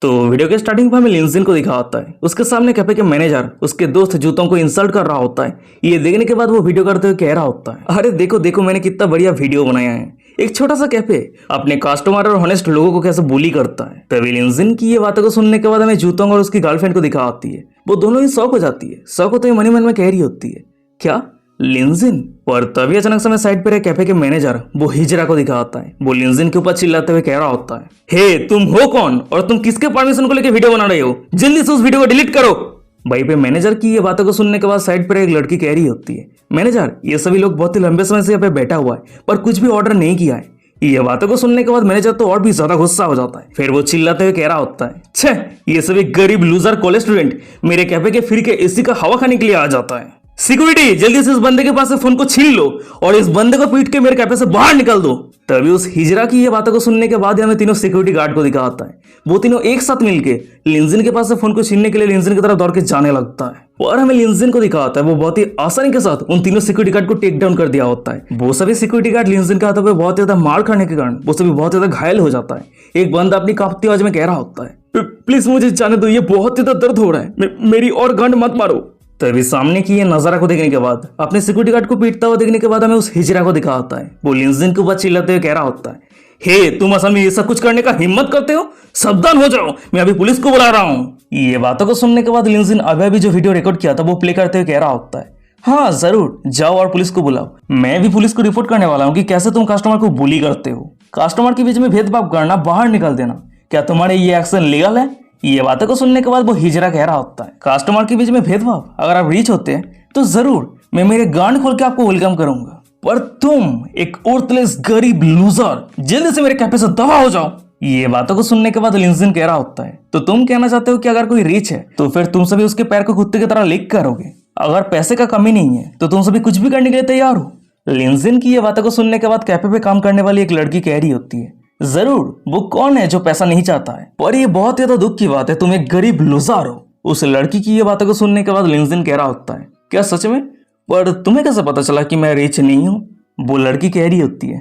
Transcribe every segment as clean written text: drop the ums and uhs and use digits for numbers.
तो वीडियो के स्टार्टिंग में हमें लिंजिन को दिखा होता है, उसके सामने कैफे के मैनेजर उसके दोस्त जूतों को इंसल्ट कर रहा होता है। ये देखने के बाद वो वीडियो करते हुए कह रहा होता है, अरे देखो देखो मैंने कितना बढ़िया वीडियो बनाया है, एक छोटा सा कैफे अपने कस्टमर और हॉनेस्ट लोगों को कैसे बुली करता है। तभी लिंजिन की ये बातों को सुनने के बाद हमें जूतों और उसकी गर्लफ्रेंड को दिखा आती है। वो दोनों ही शौक हो जाती है। शौक होते ही मन में कह रही होती है, क्या लिंजिन? पर तभी अचानक से साइड पे रहे कैफे के मैनेजर वो हिजरा को दिखा आता है। वो लिंजिन के ऊपर चिल्लाते हुए कह रहा होता है, हे तुम हो कौन और तुम किसके परमिशन को लेकर वीडियो बना रहे हो? जल्दी से उस वीडियो को डिलीट करो। भाई पे मैनेजर की ये बातों को सुनने के बाद साइड पर एक लड़की कह रही होती है, मैनेजर ये सभी लोग बहुत ही लंबे समय से यहाँ पे बैठा हुआ है पर कुछ भी ऑर्डर नहीं किया है। ये बातों को सुनने के बाद मैनेजर तो और भी ज्यादा गुस्सा हो जाता है। फिर वो चिल्लाते हुए कह रहा होता है, छे ये सभी गरीब लूजर कॉलेज स्टूडेंट मेरे कैफे के फ्री के एसी का हवा खाने के लिए आ जाता है। सिक्योरिटी जल्दी से इस बंदे के पास से फोन को छीन लो और इस बंदे को पीट के मेरे कैफे से बाहर निकाल दो। तभी उस हिजरा की ये बातों को सुनने के बाद हमें तीनों सिक्योरिटी गार्ड को दिखा आता है। वो तीनों एक साथ मिलके लिंजिन के पास से फोन को छीनने के लिए लिंजिन की तरफ दौड़ के जाने लगता है और हमें लिंजिन को दिखा आता है वो बहुत ही आसानी के साथ उन तीनों सिक्योरिटी गार्ड को टेक डाउन कर दिया होता है। वो सभी सिक्योरिटी गार्ड लिंजिन के हाथों पे बहुत ज्यादा मार खाने के कारण वो सभी बहुत ज्यादा घायल हो जाता है। एक बंदा अपनी कांपती आवाज में कह रहा होता है, प्लीज मुझे जाने दो, ये बहुत ज्यादा दर्द हो रहा है, मेरी और गांड मत मारो। तभी सामने की ये नजारा को देखने के बाद अपने सिक्योरिटी गार्ड को पीटता हुआ देखने के बाद हमें उस हिजरा को दिखा आता है। वो लिंजिन के ऊपर चिल्लाते हुए कह रहा होता है, हे तुम असल में ये सब कुछ करने का हिम्मत करते हो? सावधान हो जाओ, मैं अभी पुलिस को बुला रहा हूँ। ये बातों को सुनने के बाद लिंजिन अभी जो वीडियो रिकॉर्ड किया था वो प्ले करते हुए कह रहा होता है, हाँ जरूर जाओ और पुलिस को बुलाओ। मैं भी पुलिस को रिपोर्ट करने वाला हूँ कि कैसे तुम कस्टमर को बुली करते हो। कस्टमर के बीच में भेदभाव करना, बाहर निकल देना, क्या तुम्हारे ये एक्शन लीगल है? ये बातों को सुनने के बाद वो हिजरा कह रहा होता है, कस्टमर के बीच में भेदभाव अगर आप रीच होते हैं तो जरूर मैं मेरे गांड खोल के आपको वेलकम करूंगा, पर तुम एक औरतलेस गरीब लूजर जल्दी से मेरे कैफे से दफा हो जाओ। ये बातों को सुनने के बाद लिंजिन कह रहा होता है, तो तुम कहना चाहते हो कि अगर कोई रीच है तो फिर तुम सभी उसके पैर को कुत्ते की तरह लिक करोगे? अगर पैसे का कमी नहीं है तो तुम सभी कुछ भी करने के लिए तैयार हो? लिंजिन की ये बातों को सुनने के बाद कैफे पे काम करने वाली एक लड़की कह रही होती है, जरूर वो कौन है जो पैसा नहीं चाहता है, पर ये बहुत ज्यादा दुख की बात है तुम एक गरीब लुजार हो। उस लड़की की ये बातों को सुनने के बाद लिंजिन कह रहा होता है, क्या सच में? पर तुम्हें कैसे पता चला कि मैं रिच नहीं हूँ? वो लड़की कह रही होती है,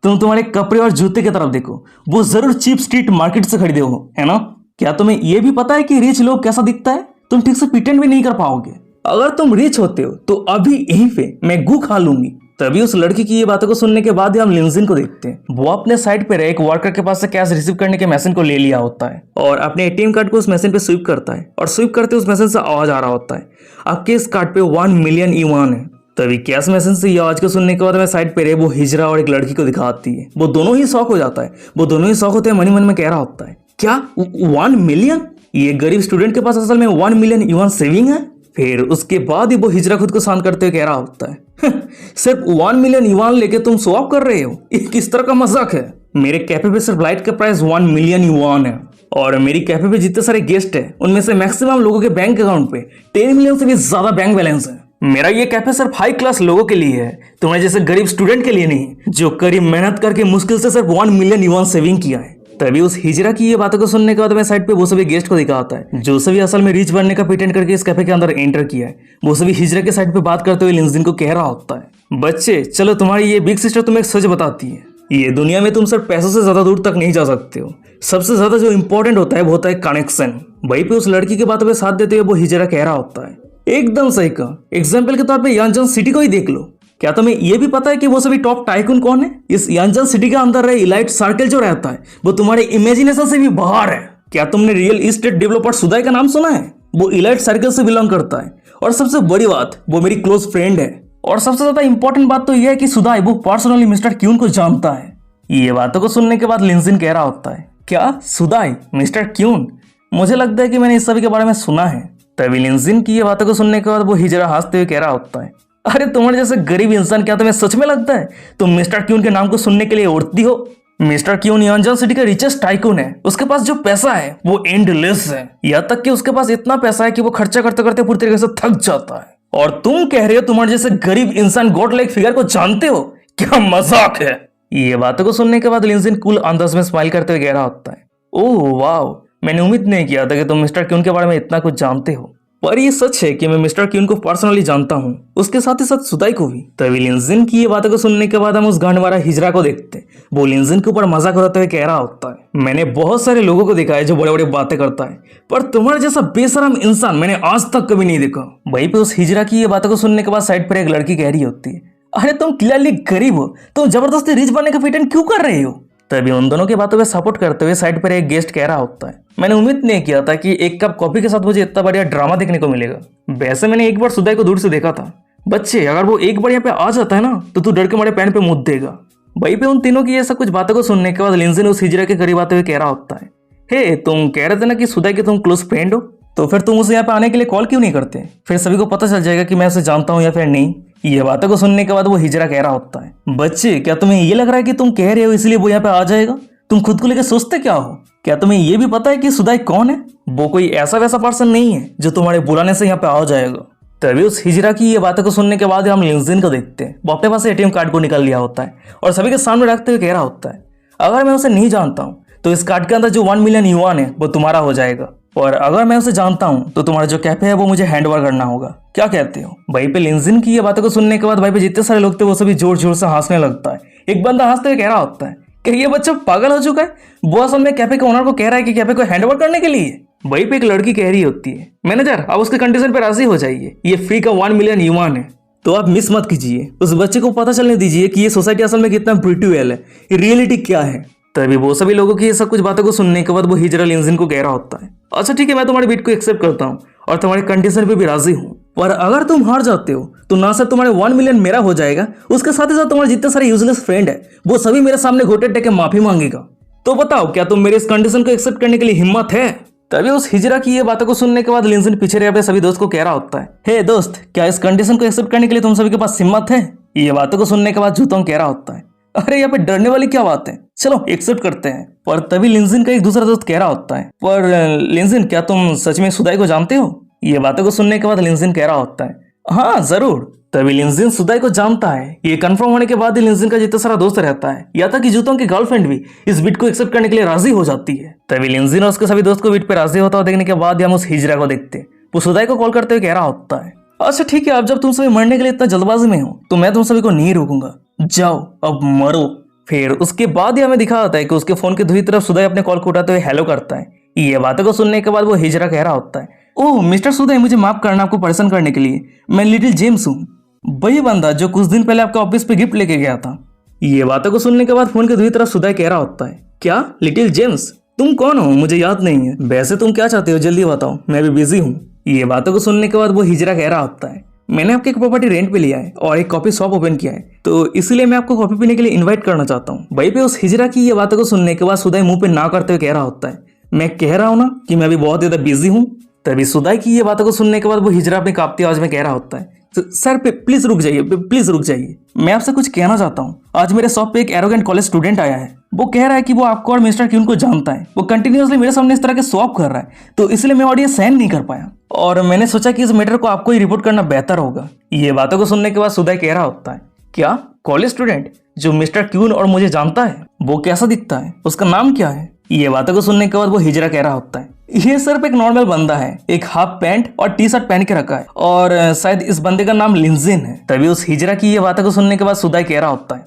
तुम तुम्हारे कपड़े और जूते की तरफ देखो, वो जरूर चीप स्ट्रीट मार्केट से खरीदे हो, है ना? क्या तुम्हें ये भी पता है कि रिच लोग कैसा दिखता है? तुम ठीक से प्रिटेंड भी नहीं कर पाओगे। अगर तुम रिच होते हो तो अभी यहीं पे मैं गू खा लूंगी। तभी उस लड़की की ये बातों को सुनने के बाद ही हम लिंजिन को देखते हैं। वो अपने साइड पे रहे एक वर्कर के पास से कैश रिसीव करने के मशीन को ले लिया होता है और अपने एटीएम कार्ड को उस मशीन पे स्वीप करता है और स्वीप करते उस मशीन से आवाज आ रहा होता है, आपके इस कार्ड पे 1 मिलियन युआन है। तभी कैश मशीन से ये आवाज को सुनने के बाद हमें साइड पे रहे वो हिजरा और एक लड़की को दिखाती है। वो दोनों ही शौक हो जाता है। वो दोनों ही शौक होते हैं। मन में कह रहा होता है, क्या 1 मिलियन? ये गरीब स्टूडेंट के पास असल में 1 मिलियन युआन सेविंग है? फिर उसके बाद ही वो हिजरा खुद को शांत करते हुए कह रहा होता है, सिर्फ 1 मिलियन युआन लेके तुम शो ऑफ कर रहे हो? ये किस तरह का मजाक है? मेरे कैफे पे सिर्फ लाइट का प्राइस 1 मिलियन युआन है और मेरी कैफे पे जितने सारे गेस्ट हैं उनमें से मैक्सिमम लोगों के बैंक अकाउंट पे 10 मिलियन से भी ज्यादा बैंक बैलेंस है। मेरा ये कैफे सिर्फ हाई क्लास लोगों के लिए है, तुम्हारे जैसे गरीब स्टूडेंट के लिए नहीं, जो करीब मेहनत करके मुश्किल से सिर्फ 1 मिलियन युआन सेविंग किया है। तभी उस हिजरा की ये बातों को सुनने के बाद मैं साइड पे वो सभी गेस्ट को दिखा आता है जो सभी असल में रिच बनने का प्रिटेंड करके इस कैफे के अंदर एंटर किया है। वो सभी हिजरा के साइड पे बात करते हुए लिंजिन को कह रहा होता है, बच्चे चलो तुम्हारी ये बिग सिस्टर तुम्हें एक सच बताती है, ये दुनिया में तुम सिर्फ पैसों से ज्यादा दूर तक नहीं जा सकते हो। सबसे ज्यादा जो इंपॉर्टेंट होता है वो होता है कनेक्शन। वहीं पे उस लड़की की बातों पे साथ देते हुए वो हिजरा कह रहा होता है, एकदम सही कहा। एग्जाम्पल के तौर पे यांजन सिटी को ही देख लो। क्या तुम्हें यह भी पता है कि वो सभी टॉप टाइकून कौन है? इस यांजन सिटी के अंदर रहे इलाइट सर्कल जो रहता है वो तुम्हारे इमेजिनेशन से भी बाहर है। क्या तुमने रियल इस्टेट डेवलपर सुदाई का नाम सुना है? वो इलाइट सर्कल से बिलोंग करता है और सबसे बड़ी बात वो मेरी क्लोज फ्रेंड है। और सबसे ज्यादा इंपॉर्टेंट बात तो यह है कि सुदाई वो पर्सनली मिस्टर क्यून को जानता है। ये बातों को सुनने के बाद लिंजिन कह रहा होता है, क्या सुदाई मिस्टर क्यून? मुझे लगता है कि मैंने इस सभी के बारे में सुना है। तभी लिंजिन की ये बातों को सुनने के बाद वो हिजरा हंसते हुए कह रहा होता है, अरे तुम्हारे जैसे गरीब इंसान क्या तुम्हें सच में लगता है तुम मिस्टर क्यून के नाम को सुनने के लिए उड़ती हो? मिस्टर क्यून यांजन सिटी का रिचेस्ट टाइकून है। उसके पास जो पैसा है वो एंडलेस है, यहाँ तक कि उसके पास इतना पैसा है कि वो खर्चा करते करते पूरी तरीके से थक जाता है। और तुम कह रहे हो तुम्हारे जैसे गरीब इंसान गॉड लाइक फिगर को जानते हो? क्या मजाक है? ये बातों को सुनने के बाद लिंजिन कूल अंदाज में स्माइल करते हुए कह रहा होता है, ओह वाह, मैंने उम्मीद नहीं किया था कि तुम मिस्टर क्यून के बारे में इतना कुछ जानते हो। पर ये सच है कि मैं मिस्टर क्यून को पर्सनली जानता हूँ, उसके साथ ही साथ सुदाई को भी। तभी लिंजिन की ये बातों को सुनने के बाद हम उस गांड वाला हिजरा को देखते हैं। वो लिंजिन के ऊपर मजाक उड़ाते हुए कह रहा होता है, मैंने बहुत सारे लोगों को देखा है जो बड़े बड़े बातें करता है, पर तुम्हारे जैसा बेशरम इंसान मैंने आज तक कभी नहीं देखा। वहीं पे उस हिजरा की ये बातों को सुनने के बाद साइड पर एक लड़की कह रही होती है, अरे तुम क्लियरली गरीब हो, तुम जबरदस्ती रिच बनने का प्रिटेंड क्यों कर रहे हो। तभी उन दोनों की बातों पे सपोर्ट करते हुए साइड पर एक गेस्ट कह रहा होता है, मैंने उम्मीद नहीं किया था कि एक कप कॉफी के साथ मुझे इतना बढ़िया ड्रामा देखने को मिलेगा। वैसे मैंने एक बार सुदाई को दूर से देखा था। बच्चे, अगर वो एक बार यहाँ पे आ जाता है ना तो तू डर के मारे पैन पे मुद्द देगा। वहीं पे उन तीनों की ये सब कुछ बातों को सुनने के बाद लिंजिन उस हिजरा के करीब आते हुए कह रहा होता है, हे तुम कह रहे थे ना कि सुदाई के तुम क्लोज फ्रेंड हो, तो फिर तुम उसे यहाँ पे आने के लिए कॉल क्यों नहीं करते? फिर सभी को पता चल जाएगा कि मैं उसे जानता हूँ या फिर नहीं। ये बातों को सुनने के बाद वो हिजरा कह रहा होता है, बच्चे क्या तुम्हें ये लग रहा है कि तुम कह रहे हो इसलिए वो यहाँ पे आ जाएगा? तुम खुद को लेकर सोचते क्या हो? क्या तुम्हें ये भी पता है कि सुदाई कौन है? वो कोई ऐसा वैसा पर्सन नहीं है जो तुम्हारे बुलाने से यहाँ पे आ जाएगा। तभी उस हिजरा की ये बातों को सुनने के बाद हम लिंजिन को देखते हैं। वो अपने पास से एटीएम कार्ड को निकाल लिया होता है और सभी के सामने रखते हुए कह रहा होता है, अगर मैं उसे नहीं जानता हूँ तो इस कार्ड के अंदर जो 1 मिलियन युआन है वो तुम्हारा हो जाएगा, और अगर मैं उसे जानता हूँ तो तुम्हारा जो कैफे है वो मुझे हैंड ओवर करना होगा। क्या कहते हो? वहीं पे लिंजिन की ये बातों को सुनने के बाद भाई पे जितने सारे लोग थे वो सभी जोर जोर से हंसने लगता है। एक बंदा हंसते हुए कह रहा होता है कि ये बच्चा पागल हो चुका है, वो असल में कैफे के ओनर को कह रहा है कि कैफे को हैंड ओवर करने के लिए। वहीं पे एक लड़की कह रही होती है, मैनेजर आप उसके कंडीशन पे राजी हो जाइए, ये फ्री का 1 मिलियन युआन है, तो आप मिस मत कीजिए, उस बच्चे को पता चलने दीजिए कि ये सोसाइटी असल में कितना ब्यूटीफुल है, ये रियलिटी क्या है। तभी वो सभी लोगों की ये सब कुछ बातों को सुनने के बाद वो हिजरा लिंजिन को कह रहा होता है, अच्छा ठीक है, मैं तुम्हारी बीट को एक्सेप्ट करता हूँ और तुम्हारे कंडीशन पे भी राजी हूँ, पर अगर तुम हार जाते हो तो ना सिर्फ तुम्हारे 1 मिलियन मेरा हो जाएगा, उसके साथ ही साथ तुम्हारे जितने सारे यूजलेस फ्रेंड है वो सभी मेरे सामने घोटे टेके माफी मांगेगा। तो बताओ क्या तुम मेरे इस कंडीशन को एक्सेप्ट करने के लिए हिम्मत है? तभी उस हिजरा की ये बातों को सुनने के बाद लिंजिन पीछे रहे अपने सभी दोस्त को कह रहा होता है, हे दोस्त, क्या इस कंडीशन को एक्सेप्ट करने के लिए तुम सभी के पास हिम्मत है? ये बातों को सुनने के बाद जूतोंग कह रहा होता है, अरे यहाँ पे डरने वाली क्या बात है, चलो एक्सेप्ट करते हैं। पर तभी लिंजिन का एक दूसरा दोस्त कह रहा होता है, पर लिंजिन क्या तुम सच में सुदाई को जानते हो? ये बातों को सुनने के बाद लिंजिन कह रहा होता है, हाँ जरूर। तभी लिंजिन सुदाई को जानता है। ये कंफर्म होने के बाद ही लिंजिन का जितना सारा दोस्त रहता है, या तक कि जूतोंग की गर्लफ्रेंड भी इस बिट को एक्सेप्ट करने के लिए राजी हो जाती है। तभी लिंजिन और उसके सभी दोस्त को बिट पे राजी होता हुआ देखने के बाद हम उस हिजरा को देखते हैं। वो सुदाई को कॉल करते हुए कह रहा होता है, अच्छा ठीक है, अब जब तुम सभी मरने के लिए इतना जल्दबाजी में हो तो मैं तुम सभी को नहीं रोकूंगा, जाओ अब मरो। फिर उसके बाद ही हमें दिखा होता है कि उसके फोन की दूसरी तरफ सुदाई अपने कॉल को उठाते हुए हेलो करता है। ये बातों को सुनने के बाद वो हिजरा कह रहा होता है, ओह मिस्टर सुदाई, मुझे माफ करना आपको परेशान करने के लिए, मैं लिटिल जेम्स हूँ, वही बंदा जो कुछ दिन पहले आपके ऑफिस पे गिफ्ट लेके गया था। ये बातों को सुनने के बाद फोन की दूसरी तरफ सुदाई कह रहा होता है, क्या लिटिल जेम्स, तुम कौन हो? मुझे याद नहीं है, वैसे तुम क्या चाहते हो जल्दी बताओ, मैं भी बिजी हूँ। ये बातों को सुनने के बाद वो हिजरा कह रहा होता है, मैंने आपकी एक प्रॉपर्टी रेंट पे लिया है और एक कॉफी शॉप ओपन किया है, तो इसलिए मैं आपको कॉफी पीने के लिए इनवाइट करना चाहता हूँ। वहीं पे उस हिजरा की ये बातों को सुनने के बाद सुदाई मुंह पे ना करते हुए कह रहा होता है, मैं कह रहा हूँ ना कि मैं अभी बहुत ज्यादा बिजी हूँ। तभी सुदाई की ये बातों को सुनने के बाद वो हिजरा अपनी कांपती आवाज में कह रहा होता है, सर प्लीज रुक जाइए, प्लीज रुक जाइए, मैं आपसे कुछ कहना चाहता हूँ। आज मेरे शॉप पे एक एरोगेंट कॉलेज स्टूडेंट आया है, वो कह रहा है कि वो आपको और मिस्टर क्यून को जानता है, वो कंटिन्यूअसली मेरे सामने इस तरह के शो ऑफ कर रहा है, तो इसलिए मैं ऑडियंस सहन नहीं कर पाया और मैंने सोचा कि इस मैटर को आपको ही रिपोर्ट करना बेहतर होगा। ये बातों को सुनने के बाद सुदाई कह रहा होता है, क्या कॉलेज स्टूडेंट जो मिस्टर क्यून और मुझे जानता है, वो कैसा दिखता है, उसका नाम क्या है? ये बातों को सुनने के बाद वो हिजरा कह रहा होता है, ये सिर्फ एक नॉर्मल बंदा है, एक हाफ पैंट और टी शर्ट पहन के रखा है और शायद इस बंदे का नाम लिंजिन है। तभी उस हिजरा की ये बातों को सुनने के बाद सुदाई कह रहा होता है,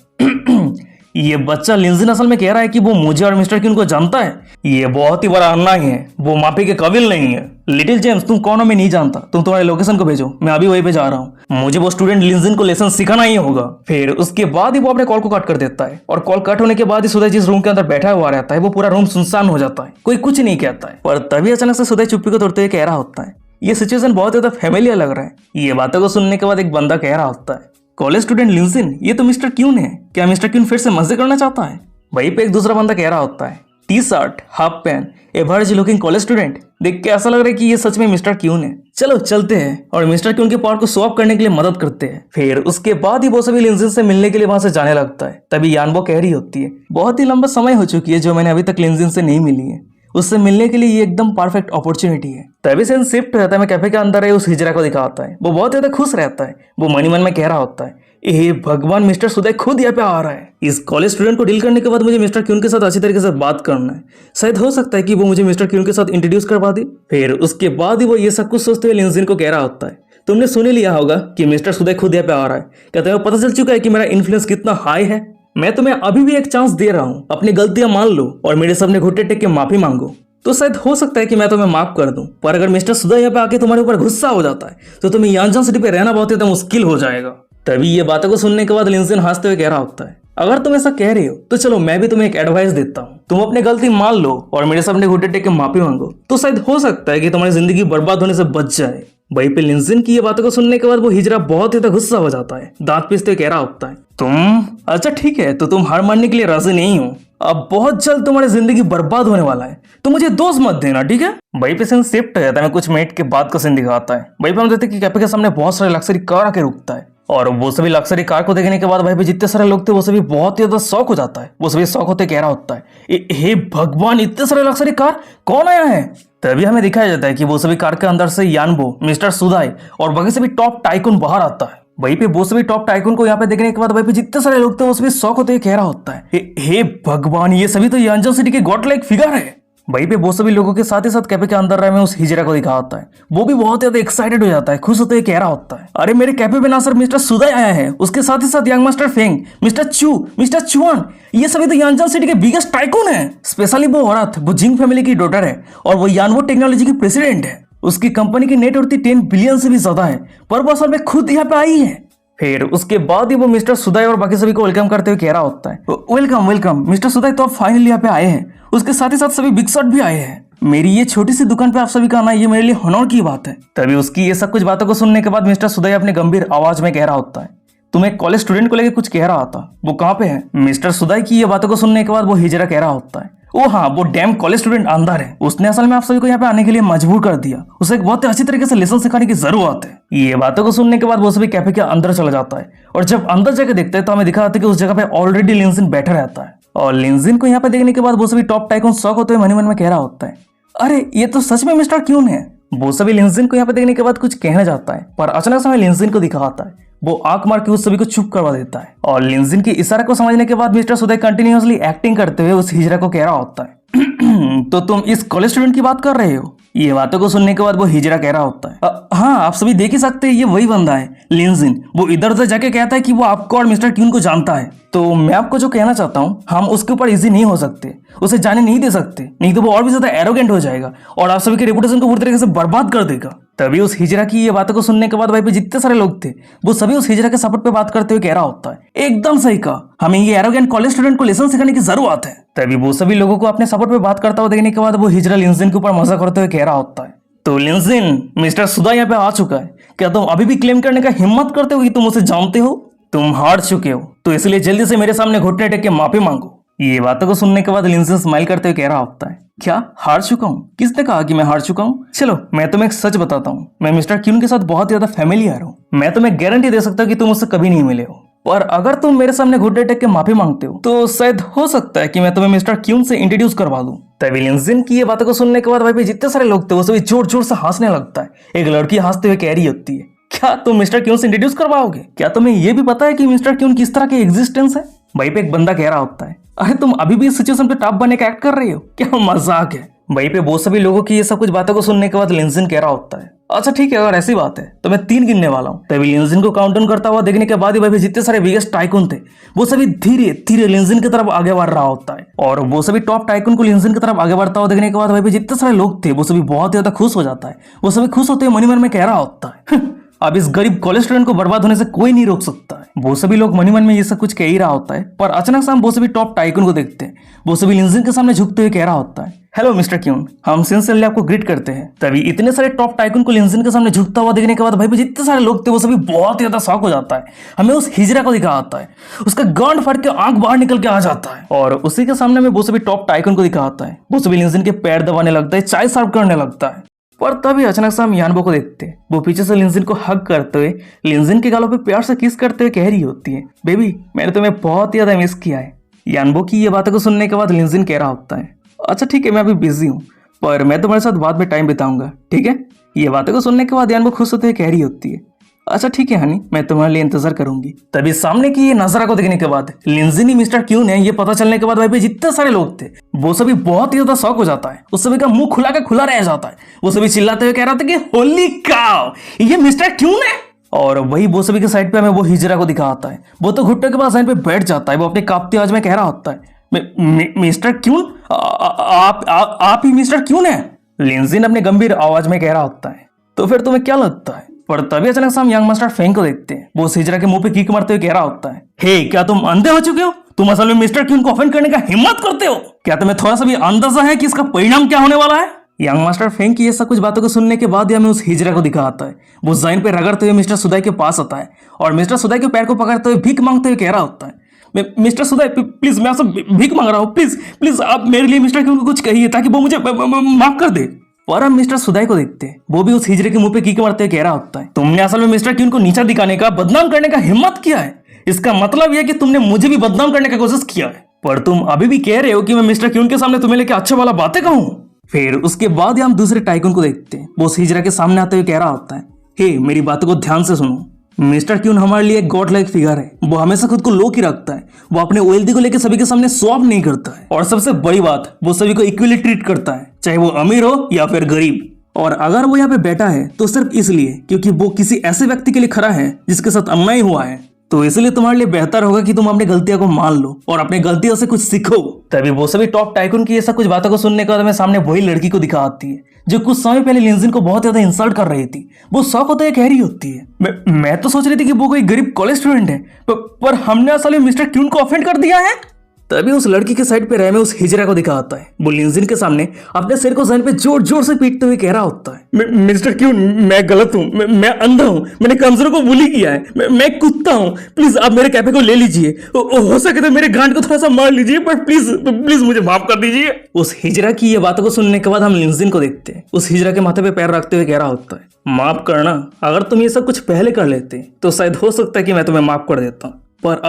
ये बच्चा लिंजिन असल में कह रहा है कि वो मुझे और मिस्टर क्यून को जानता है, ये बहुत ही बड़ा अन्याय है, वो माफी के काबिल नहीं है। लिटिल जेम्स, तुम कौन हो मैं नहीं जानता, तुम तुम्हारे लोकेशन को भेजो, मैं अभी वहीं पे जा रहा हूँ, मुझे वो स्टूडेंट लिंजिन को लेसन सिखाना ही होगा। फिर उसके बाद ही वो अपने कॉल को कट कर देता है और कॉल कट होने के बाद ही सुदाई जिस रूम के अंदर बैठा हुआ रहता है वो पूरा रूम सुनसान हो जाता है, कोई कुछ नहीं कहता है। पर तभी अचानक से सुदाई चुप्पी को तोड़ते हुए कह रहा होता है, ये सिचुएशन बहुत ज्यादा फैमिलियर लग रहा है। ये बातों को सुनने के बाद एक बंदा कह रहा होता है, कॉलेज स्टूडेंट लिंजिन, ये तो मिस्टर क्यून है, क्या मिस्टर क्यून फिर से मजे करना चाहता है? वहीं पे एक दूसरा बंदा कह रहा होता है, T shirt half pant average looking college student, देख के ऐसा लग रहा है कि ये सच में मिस्टर क्यून है, चलो चलते हैं और मिस्टर क्यून के पावर को शो ऑफ करने के लिए मदद करते हैं। फिर उसके बाद ही वो सभी लिंजिन से मिलने के लिए वहां से जाने लगता है। तभी यानबो कह रही होती है, बहुत ही लंबा समय हो चुकी है जो मैंने अभी तक लिंजिन से नहीं मिली है, उससे मिलने के लिए ये एकदम परफेक्ट अपॉर्चुनिटी है। तभी से शिफ्ट रहता है, मैं कैफे के अंदर है, उस हिजरा को दिखाता है, वो बहुत ज्यादा खुश रहता है, वो मन ही मन में कह रहा होता है, ये भगवान, मिस्टर सुदय खुद यहाँ पे आ रहा है। इस कॉलेज स्टूडेंट को डील करने के बाद मुझे मिस्टर क्यून के साथ अच्छी तरीके से बात करना है। शायद हो सकता है कि वो मुझे मिस्टर क्यून के साथ इंट्रोड्यूस करवा दे। फिर उसके बाद ही वो ये सब कुछ सोचते हुए लिंजिन को कह रहा होता है, तुमने सुन ही लिया होगा कि मिस्टर सुदय खुद यहाँ पे आ रहा है। क्या तुम्हें पता चल चुका है कि मेरा इन्फ्लुएंस कितना हाई है? मैं तुम्हें अभी भी एक चांस दे रहा हूँ, अपनी गलतियां मान लो और मेरे सामने घुटने टेक के माफी मांगो। तो शायद हो सकता है कि मैं तुम्हें माफ कर दूं, पर अगर मिस्टर सुदय यहाँ पे आके तुम्हारे ऊपर गुस्सा हो जाता है तो तुम्हें यांजन सिटी पे रहना बहुत ज्यादा मुश्किल हो जाएगा। तभी ये बातों को सुनने के बाद लिंजिन हंसते हुए कह रहा होता है, अगर तुम ऐसा कह रहे हो तो चलो मैं भी तुम्हें एक एडवाइस देता हूँ, तुम अपनी गलती मान लो और मेरे सामने घुटने टेक के माफी मांगो, तो शायद हो सकता है कि तुम्हारी जिंदगी बर्बाद होने से बच जाए। वहीं पे लिंजिन की ये बातों को सुनने के बाद वो हिजरा बहुत ज्यादा गुस्सा हो जाता है, दांत पीसते हुए कह रहा होता है, तुम अच्छा ठीक है, तो तुम हार मानने के लिए राजी नहीं हो। अब बहुत जल्द तुम्हारी जिंदगी बर्बाद होने वाला है, तो मुझे दोस्त मत देना, ठीक है? वहीं पे सीन शिफ्ट हो जाता है, कुछ मिनट के बाद का सीन दिखाता है। वहीं पे हम देखते हैं कि कैफे के सामने बहुत सारे लग्जरी कार आके रुकता है और वो सभी लग्जरी कार को देखने के बाद भाई पे जितने सारे लोग थे वो सभी बहुत ज्यादा शौक हो जाता है। वो सभी शौक होते कह रहा होता है, हे भगवान, इतने सारे लग्जरी कार कौन आया है? तभी हमें दिखाया जाता है कि वो सभी कार के अंदर से यानबो, मिस्टर सुदाई और बाकी सभी टॉप टाइकून बाहर आता है। वहीं पे वो सभी टॉप टाइकून को यहाँ पे देखने के बाद वहीं पे जितने सारे लोग थे वो सभी शौक होते कह रहा होता है, हे भगवान, ये सभी तो यांजन सिटी के गॉड लाइक फिगर है। वहीं पे वो सभी लोगों के साथ ही साथ कैफे के अंदर रहे में उस हिजरा को दिखा होता है। वो भी बहुत ज्यादा एक्साइटेड हो जाता है, खुश होते हुए कह रहा होता है, अरे मेरे कैफे में ना सिर्फ मिस्टर सुदय आया है, उसके साथ ही साथ यंग मास्टर फेंग, मिस्टर चू, मिस्टर चुआन, ये सभी तो यांजन सिटी के बिगेस्ट टाइकून है। स्पेशली वो औरत, वो जिंग फैमिली की डॉटर है और वो यानवो टेक्नोलॉजी की प्रेसिडेंट है। उसकी कंपनी की नेट वर्थ 10 बिलियन से भी ज्यादा है, पर वो असल में खुद यहाँ पे आई है। फिर उसके बाद ही वो मिस्टर सुदय और बाकी सभी को वेलकम करते हुए कह रहा होता है, वेलकम वेलकम मिस्टर सुदय, तो आप फाइनली यहाँ पे आए हैं। उसके साथ ही साथ सभी बिग शॉट भी आए हैं। मेरी ये छोटी सी दुकान पे आप सभी का आना ये मेरे लिए हनौर की बात है। तभी उसकी ये सब कुछ बातों को सुनने के बाद मिस्टर सुदय अपने गंभीर आवाज में कह रहा होता है, तुम एक कॉलेज स्टूडेंट को लेकर कुछ कह रहा था, वो कहाँ पे है? मिस्टर सुदय की ये बातों को सुनने के बाद वो हिजरा कह रहा होता है, ओ हाँ, वो डैम कॉलेज स्टूडेंट अंदर है, उसने असल में आप सभी को यहाँ पे आने के लिए मजबूर कर दिया, उसे एक बहुत अच्छी तरीके से लेसन सिखाने की जरूरत है। ये बातों को सुनने के बाद वो सभी कैफे के अंदर चला जाता है और जब अंदर जाकर देखते हैं तो हमें दिखा जाता है कि उस जगह पे ऑलरेडी लिंजिन बैठा रहता है। और लिंजिन को यहाँ पे देखने के बाद वो सभी टॉप टाइकून शॉक होते हुए मन ही मन में कह रहा होता है, अरे ये तो सच में मिस्टर क्यून है। वो सभी लिंजिन को यहाँ पे देखने के बाद कुछ कहना चाहता है, पर अचानक से हमें लिंजिन को दिखाता है, वो आंख मार के उस सभी को चुप करवा देता है। और लिंजिन की इशारा को समझने के बाद मिस्टर सुदय कंटिन्यूअसली एक्टिंग करते हुए उस हिजरा को कह रहा होता है, तो तुम इस कॉलेज स्टूडेंट की बात कर रहे हो? ये बातों को सुनने के बाद वो हिजरा कह रहा होता है, हाँ, आप सभी देख ही सकते हैं, ये वही बंदा है लिंजिन। वो इधर उधर जाके कहता है कि वो आपको और मिस्टर क्यून को जानता है। तो मैं आपको जो कहना चाहता हूँ, हम उसके ऊपर इजी नहीं हो सकते, उसे जाने नहीं दे सकते, नहीं तो वो और भी ज्यादा एरोगेंट हो जाएगा और आप सभी के रेपुटेशन को पूरी तरीके से बर्बाद कर देगा। तभी उस हिजरा की ये बातों को सुनने के बाद भाई पे जितने सारे लोग थे वो सभी उस हिजरा के सपोर्ट पे बात करते हुए कह रहा होता है, एकदम सही कहा, हमें ये एरोगेंट कॉलेज स्टूडेंट को लेसन सिखाने की जरूरत है। तभी वो सभी लोगों को अपने सपोर्ट पे बात करता हुआ देखने के बाद वो हिजरा लिंजिन के ऊपर मजा करते हुए कह रहा होता है, तो लिंजिन, मिस्टर सुदय यहाँ पे आ चुका है, क्या तुम अभी भी क्लेम करने का हिम्मत करते हो कि तुम उसे जानते हो? तुम हार चुके हो, तो इसलिए जल्दी से मेरे सामने घुटने टेक के माफी मांगो। ये बातों को सुनने के बाद लिंजिन स्माइल करते हुए कह रहा होता है, क्या हार चुका हूँ? किसने कहा कि मैं हार चुका हूँ? चलो मैं तुम्हें एक सच बताता हूँ, मैं मिस्टर क्यून के साथ बहुत ज्यादा फैमिलियर हूँ। मैं तुम्हें गारंटी दे सकता हूँ कि तुम उससे कभी नहीं मिले हो, पर अगर तुम मेरे सामने घुटने टेक के माफी मांगते हो तो शायद हो सकता है कि मैं तुम्हें मिस्टर क्यून से इंट्रोड्यूस करवा दूं। तभी लिंजिन की ये बातों को सुनने के बाद भाई जितने सारे लोग थे वो सभी जोर जोर से हंसने लगता है। एक लड़की हंसते हुए कह रही होती है, क्या तुम मिस्टर क्यून से इंट्रोड्यूस करवाओगे? क्या तुम्हें ये भी पता है कि मिस्टर क्यून किस तरह के एग्जिस्टेंस है? वहीं पे एक बंदा कह रहा होता है, अरे तुम अभी भी इस सिचुएशन पे टॉप बनने का एक्ट कर रही हो, क्या मजाक है? वहीं पे वो सभी लोगों की ये सब कुछ बातों को सुनने के बाद लिंजिन कह रहा होता है, अच्छा ठीक है, अगर ऐसी बात है तो मैं 3 गिनने वाला हूँ। तभी लिंजिन को काउंट डाउन करता हुआ देखने के बाद ही भाई जितने सारे बिगेस्ट टाइकून थे वो सभी धीरे धीरे लिंजिन की तरफ आगे बढ़ रहा होता है। और वो सभी टॉप टाइकून को लिंजिन की तरफ आगे बढ़ता हुआ देखने के बाद भाई जितने सारे लोग थे वो सभी बहुत ज्यादा खुश हो जाता है। वो सभी खुश होते हुए मनी मन में कह रहा होता है, अब इस गरीब कॉलेज स्टूडेंट को बर्बाद होने से कोई नहीं रोक सकता है। वो सभी लोग मनी मन में ये सब कुछ कह ही रहा होता है, पर अचानक से हम वो सभी टॉप टाइकून को देखते हैं। वो सभी लिंजिन के सामने झुकते हुए कह रहा होता है, हेलो मिस्टर क्यून, हम सिंसियरली आपको ग्रीट करते हैं। तभी इतने सारे टॉप टाइकून को लिंजिन के सामने झुकता हुआ देखने के बाद भाई जितने सारे लोग थे वो सभी बहुत ज्यादा शॉक हो जाता है। हमें उस हिजरा को दिखा आता है, उसका गांड फट के आंख बाहर निकल के आ जाता है और उसी के सामने में वो सभी टॉप टाइकून को दिखा आता है। वो सभी लिंजिन के पैर दबाने लगता है, चाय सर्व करने लगता है। पर तभी अचानक से हम यानबो को देखते हैं, वो पीछे से लिंजिन को हग करते हुए लिंजिन के गालों पे प्यार से किस करते हुए कह रही होती है, बेबी मैंने तुम्हें बहुत ज्यादा मिस किया है। यानबो की ये बातों को सुनने के बाद लिंजिन कह रहा होता है, अच्छा ठीक है, मैं अभी बिजी हूँ, पर मैं तुम्हारे साथ बाद में टाइम बिताऊंगा, ठीक है? ये बातों को सुनने के बाद यानबो खुश होते हुए कह रही होती है, अच्छा ठीक है हनी, मैं तुम्हारे लिए इंतजार करूंगी। तभी सामने की ये नजारा को देखने के बाद लिंजिन मिस्टर क्यून है ये पता चलने के बाद वहीं पे जितने सारे लोग थे वो सभी बहुत ही ज्यादा शॉक हो जाता है। उस सभी का मुंह खुला का खुला रह जाता है। वो सभी चिल्लाते हुए कह रहा था कि होली काउ, ये मिस्टर क्यून है। और वही वो सभी के साइड पे हमें वो हिजरा को दिखाता है। वो तो घुट्टे के पास पे बैठ जाता है। वो अपनी कांपती आवाज में कह रहा होता है, मिस्टर क्यून, आप ही मिस्टर क्यून है। लिंजिन अपने गंभीर आवाज में कह रहा होता है, तो फिर तुम्हें क्या लगता है? पर तभी अचानक से हम यंग मास्टर फेंग को देखते हैं। वो हिजरा के मुंह पे किक मारते हुए कह रहा होता है, हे क्या तुम अंधे हो चुके हो? तुम असल में मिस्टर क्यून को ऑफेंड करने का हिम्मत करते हो? क्या तुम्हें थोड़ा सा भी अंदाजा है कि इसका परिणाम क्या होने वाला है? यंग मास्टर फेंग की ये सब कुछ बातों को सुनने के बाद हमें उस हिजरा को दिखाता है। वो जाइन पे रगड़ते हुए मिस्टर सुदाई के पास आता है और मिस्टर सुदाई के पैर को पकड़ते हुए भीख मांगते हुए कह रहा होता है, मिस्टर सुदाई प्लीज, मैं आपसे भीख मांग रहा हूँ, प्लीज प्लीज आप मेरे लिए मिस्टर क्यून को कुछ कहिए ताकि वो मुझे माफ कर दे। और हम मिस्टर सुदाई को देखते हैं। वो भी उस हिजरे के मुंह पे कीक मारते हुए कह रहा होता है, तुमने असल में मिस्टर क्यून को नीचा दिखाने का, बदनाम करने का हिम्मत किया है। इसका मतलब यह कि तुमने मुझे भी बदनाम करने का कोशिश किया है, पर तुम अभी भी कह रहे हो कि मैं मिस्टर क्यून के सामने तुम्हें लेके अच्छा वाला बातें कहूं। फिर उसके बाद हम दूसरे टाइकून को देखते हैं। वो उस हिजरा के सामने आते हुए कह रहा होता है, हे मेरी बातों को ध्यान से सुनो, मिस्टर क्यून हमारे लिए एक गॉड लाइक फिगर है। वो हमेशा खुद को लो की रखता है। वो अपने वेल्दी को लेकर सभी के सामने शो ऑफ नहीं करता है। और सबसे बड़ी बात, वो सभी को इक्वली ट्रीट करता है, चाहे वो अमीर हो या फिर गरीब। और अगर वो यहाँ पे बैठा है तो सिर्फ इसलिए क्योंकि वो किसी ऐसे व्यक्ति के लिए खड़ा है जिसके साथ अन्याय हुआ है। तो इसलिए तुम्हारे लिए बेहतर होगा कि तुम अपनी गलतियों को मान लो और अपनी गलतियों से कुछ सीखो। तभी वो सभी टॉप टाइकून की ये सब कुछ बातों को सुनने के बाद हमें सामने वही लड़की को दिखा आती है जो कुछ समय पहले लिंजिन को बहुत ज्यादा इंसल्ट कर रही थी। वो शौक होते हुए कह रही होती है, मैं तो सोच रही थी कि वो कोई गरीब कॉलेज स्टूडेंट है, पर हमने असल में मिस्टर क्यून को ऑफेंड कर दिया है। तभी उस लड़की के साइड पे रह में उस हिजरा को दिखाता है। वो लिंजिन के सामने अपने सिर को जमीन पे जोर जोर से पीटते हुए कह रहा होता है, मिस्टर क्यून, मैं गलत हूँ, मैं अंधा हूँ, मैंने कमजोरों को बुली किया है, मैं कुत्ता हूँ, प्लीज आप मेरे कैफे को ले लीजिए, हो सके तो मेरे गांड को थोड़ा सा मार लीजिए, पर प्लीज प्लीज मुझे माफ कर दीजिए। उस हिजरा की ये बातों को सुनने के बाद हम लिंजिन को देखते हैं। उस हिजरा के माथे पे पैर रखते हुए कह रहा होता है, माफ करना, अगर तुम ये सब कुछ पहले कर लेते तो शायद हो सकता है कि मैं तुम्हें माफ कर देता हूँ, पर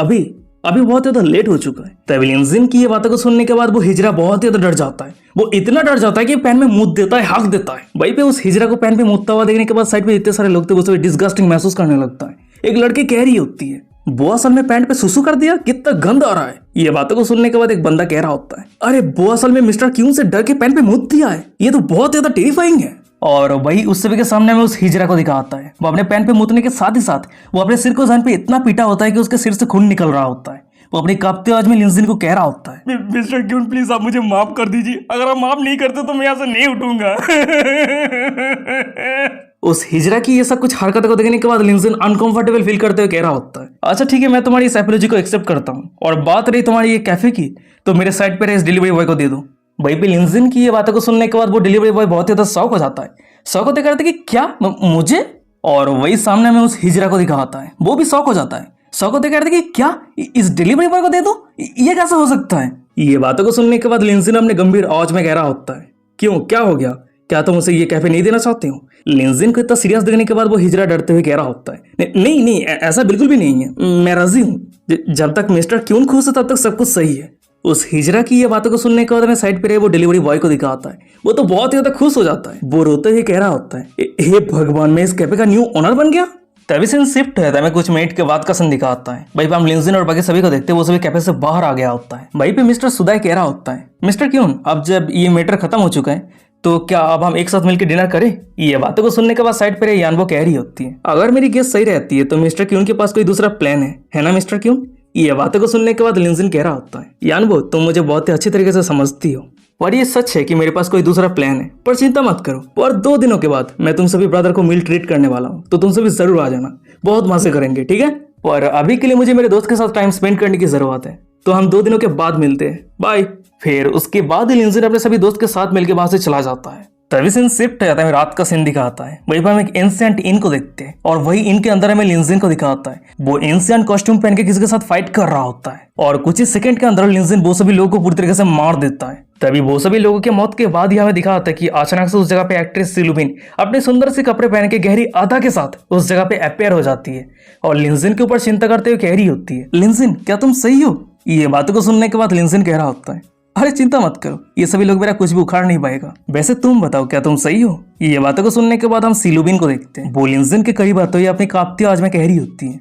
अभी बहुत ज्यादा लेट हो चुका है। तभी लिंजिन की ये बातों को सुनने के बाद वो हिजरा बहुत ज्यादा डर जाता है। वो इतना डर जाता है कि पैन में मुंह देता है, हक देता है। वहीं पे उस हिजरा को पैन पे मुतता हुआ देखने के बाद साइड पे इतने सारे लोग थे, वो सब डिस्गस्टिंग महसूस करने लगता है। एक लड़की कह रही होती है, वो असल में पैंट पे सुसु कर दिया, कितना गंद आ रहा है। ये बातों को सुनने के बाद एक बंदा कह रहा होता है, अरे वो असल में मिस्टर क्यून से डर के पैंट पे मुत दिया है, ये तो बहुत ज्यादा टेरिफाइंग है। और वही उस सभी के सामने में उस हिजरा को दिखाता है। वो अपने पैन पे मुतने के साथ ही साथ वो अपने सिर को जमीन पे इतना पीटा होता है कि उसके सिर से खून निकल रहा होता है। वो अपनी कांपती आवाज में लिंजिन को कह रहा होता है, मिस्टर क्यून प्लीज आप मुझे माफ कर दीजिए, अगर आप माफ नहीं करते तो मैं यहाँ से नहीं उठूंगा। उस हिजरा की ये सब कुछ हरकतों को देखने के बाद लिंजिन अनकंफर्टेबल फील करते हुए कह रहा होता है, अच्छा ठीक है, मैं तुम्हारी इस एपोलॉजी को एक्सेप्ट करता हूँ, और बात रही तुम्हारी ये कैफे की, तो मेरे साइड पे इस डिलीवरी बॉय को दे दो। वहीं पे लिंजिन की ये बातों को सुनने के बाद वो डिलीवरी बॉय बहुत ही ज्यादा शौक हो जाता है। शौक होते कहते कि क्या मुझे? और वही सामने में उस हिजरा को दिखाता है। वो भी शौक हो जाता है। शौक होते कहते कि क्या इस डिलीवरी बॉय को दे दो, ये कैसे हो सकता है? ये बातों को सुनने के बाद लिंजिन अपने गंभीर आवाज में कह रहा होता है, क्यों, क्या हो गया, क्या तुम उसे ये कैफे नहीं देना चाहते हो? लिंजिन को इतना सीरियस देखने के बाद वो हिजरा डरते हुए कह रहा होता है, नहीं ऐसा बिल्कुल भी नहीं है, मैं राजी हूँ, जब तक मिस्टर क्यून खुश है तब तक सब कुछ सही है। उस हिजरा की ये बातों को सुनने के बाद मैं साइड पे रहे वो डिलीवरी बॉय को दिखाता है। वो तो बहुत ही ज्यादा खुश हो जाता है। वो रोते हुए कह रहा होता है, हे भगवान, मैं इस कैफे का न्यू ओनर बन गया। तभी सीन शिफ्ट है, हमें कुछ मिनट के बाद का सीन दिखाता है। भाई पे हम लिंजिन और बाकी सभी को देखते हैं, वो सभी कैफे से बाहर आ गया होता है। भाई पे मिस्टर सुदाई कह रहा होता है, मिस्टर क्यून, अब जब ये मैटर खत्म हो चुका है तो क्या अब हम एक साथ मिलकर डिनर करें? ये बातों को सुनने के बाद साइड पे यानबो कह रही होती है, अगर मेरी गेस सही रहती है तो मिस्टर क्यून के पास कोई दूसरा प्लान है ना मिस्टर क्यून? ये बातों को सुनने के बाद लिंजिन कह रहा होता है, यानबो तुम मुझे बहुत ही अच्छी तरीके से समझती हो, और ये सच है कि मेरे पास कोई दूसरा प्लान है, पर चिंता मत करो, और 2 दिनों के बाद मैं तुम सभी ब्रदर को मील ट्रीट करने वाला हूँ, तो तुम सभी जरूर आ जाना, बहुत मजे करेंगे, ठीक है? और अभी के लिए मुझे मेरे दोस्त के साथ टाइम स्पेंड करने की जरूरत है, तो हम 2 दिनों के बाद मिलते हैं, बाय। फिर उसके बाद लिंजिन अपने सभी दोस्त के साथ मिलकर वहां से चला जाता है। तभी सीन शिफ्ट हो जाता है, रात का सीन दिखाता है। वहीं पर हम एक एंशिएंट इन को देखते हैं, और वही इन के अंदर हमें लिंजिन को दिखाता है। वो एंशिएंट कॉस्ट्यूम पहन के किसी के साथ फाइट कर रहा होता है, और कुछ ही सेकंड के अंदर लिंजिन वो सभी लोगों को पूरी तरीके से मार देता है। तभी वो सभी लोगों के मौत के बाद ही हमें दिखाता है कि अचानक से उस जगह पे एक्ट्रेस सिलुबिन अपने सुंदर से कपड़े पहन के गहरी आधा के साथ उस जगह पे अपेयर हो जाती है, और लिंजिन के ऊपर चिंता करते हुए कह रही होती है, लिंजिन क्या तुम सही हो? ये बातों को सुनने के बाद लिंजिन कह रहा होता है, अरे चिंता मत करो, ये सभी लोग मेरा कुछ भी उखाड़ नहीं पाएगा। वैसे तुम बताओ, क्या तुम सही हो? ये बातों को सुनने के बाद हम सीलुबिन को देखते हैं। वो लिंजिन के करीब आते हुए अपनी कांपती आवाज में कह रही होती है,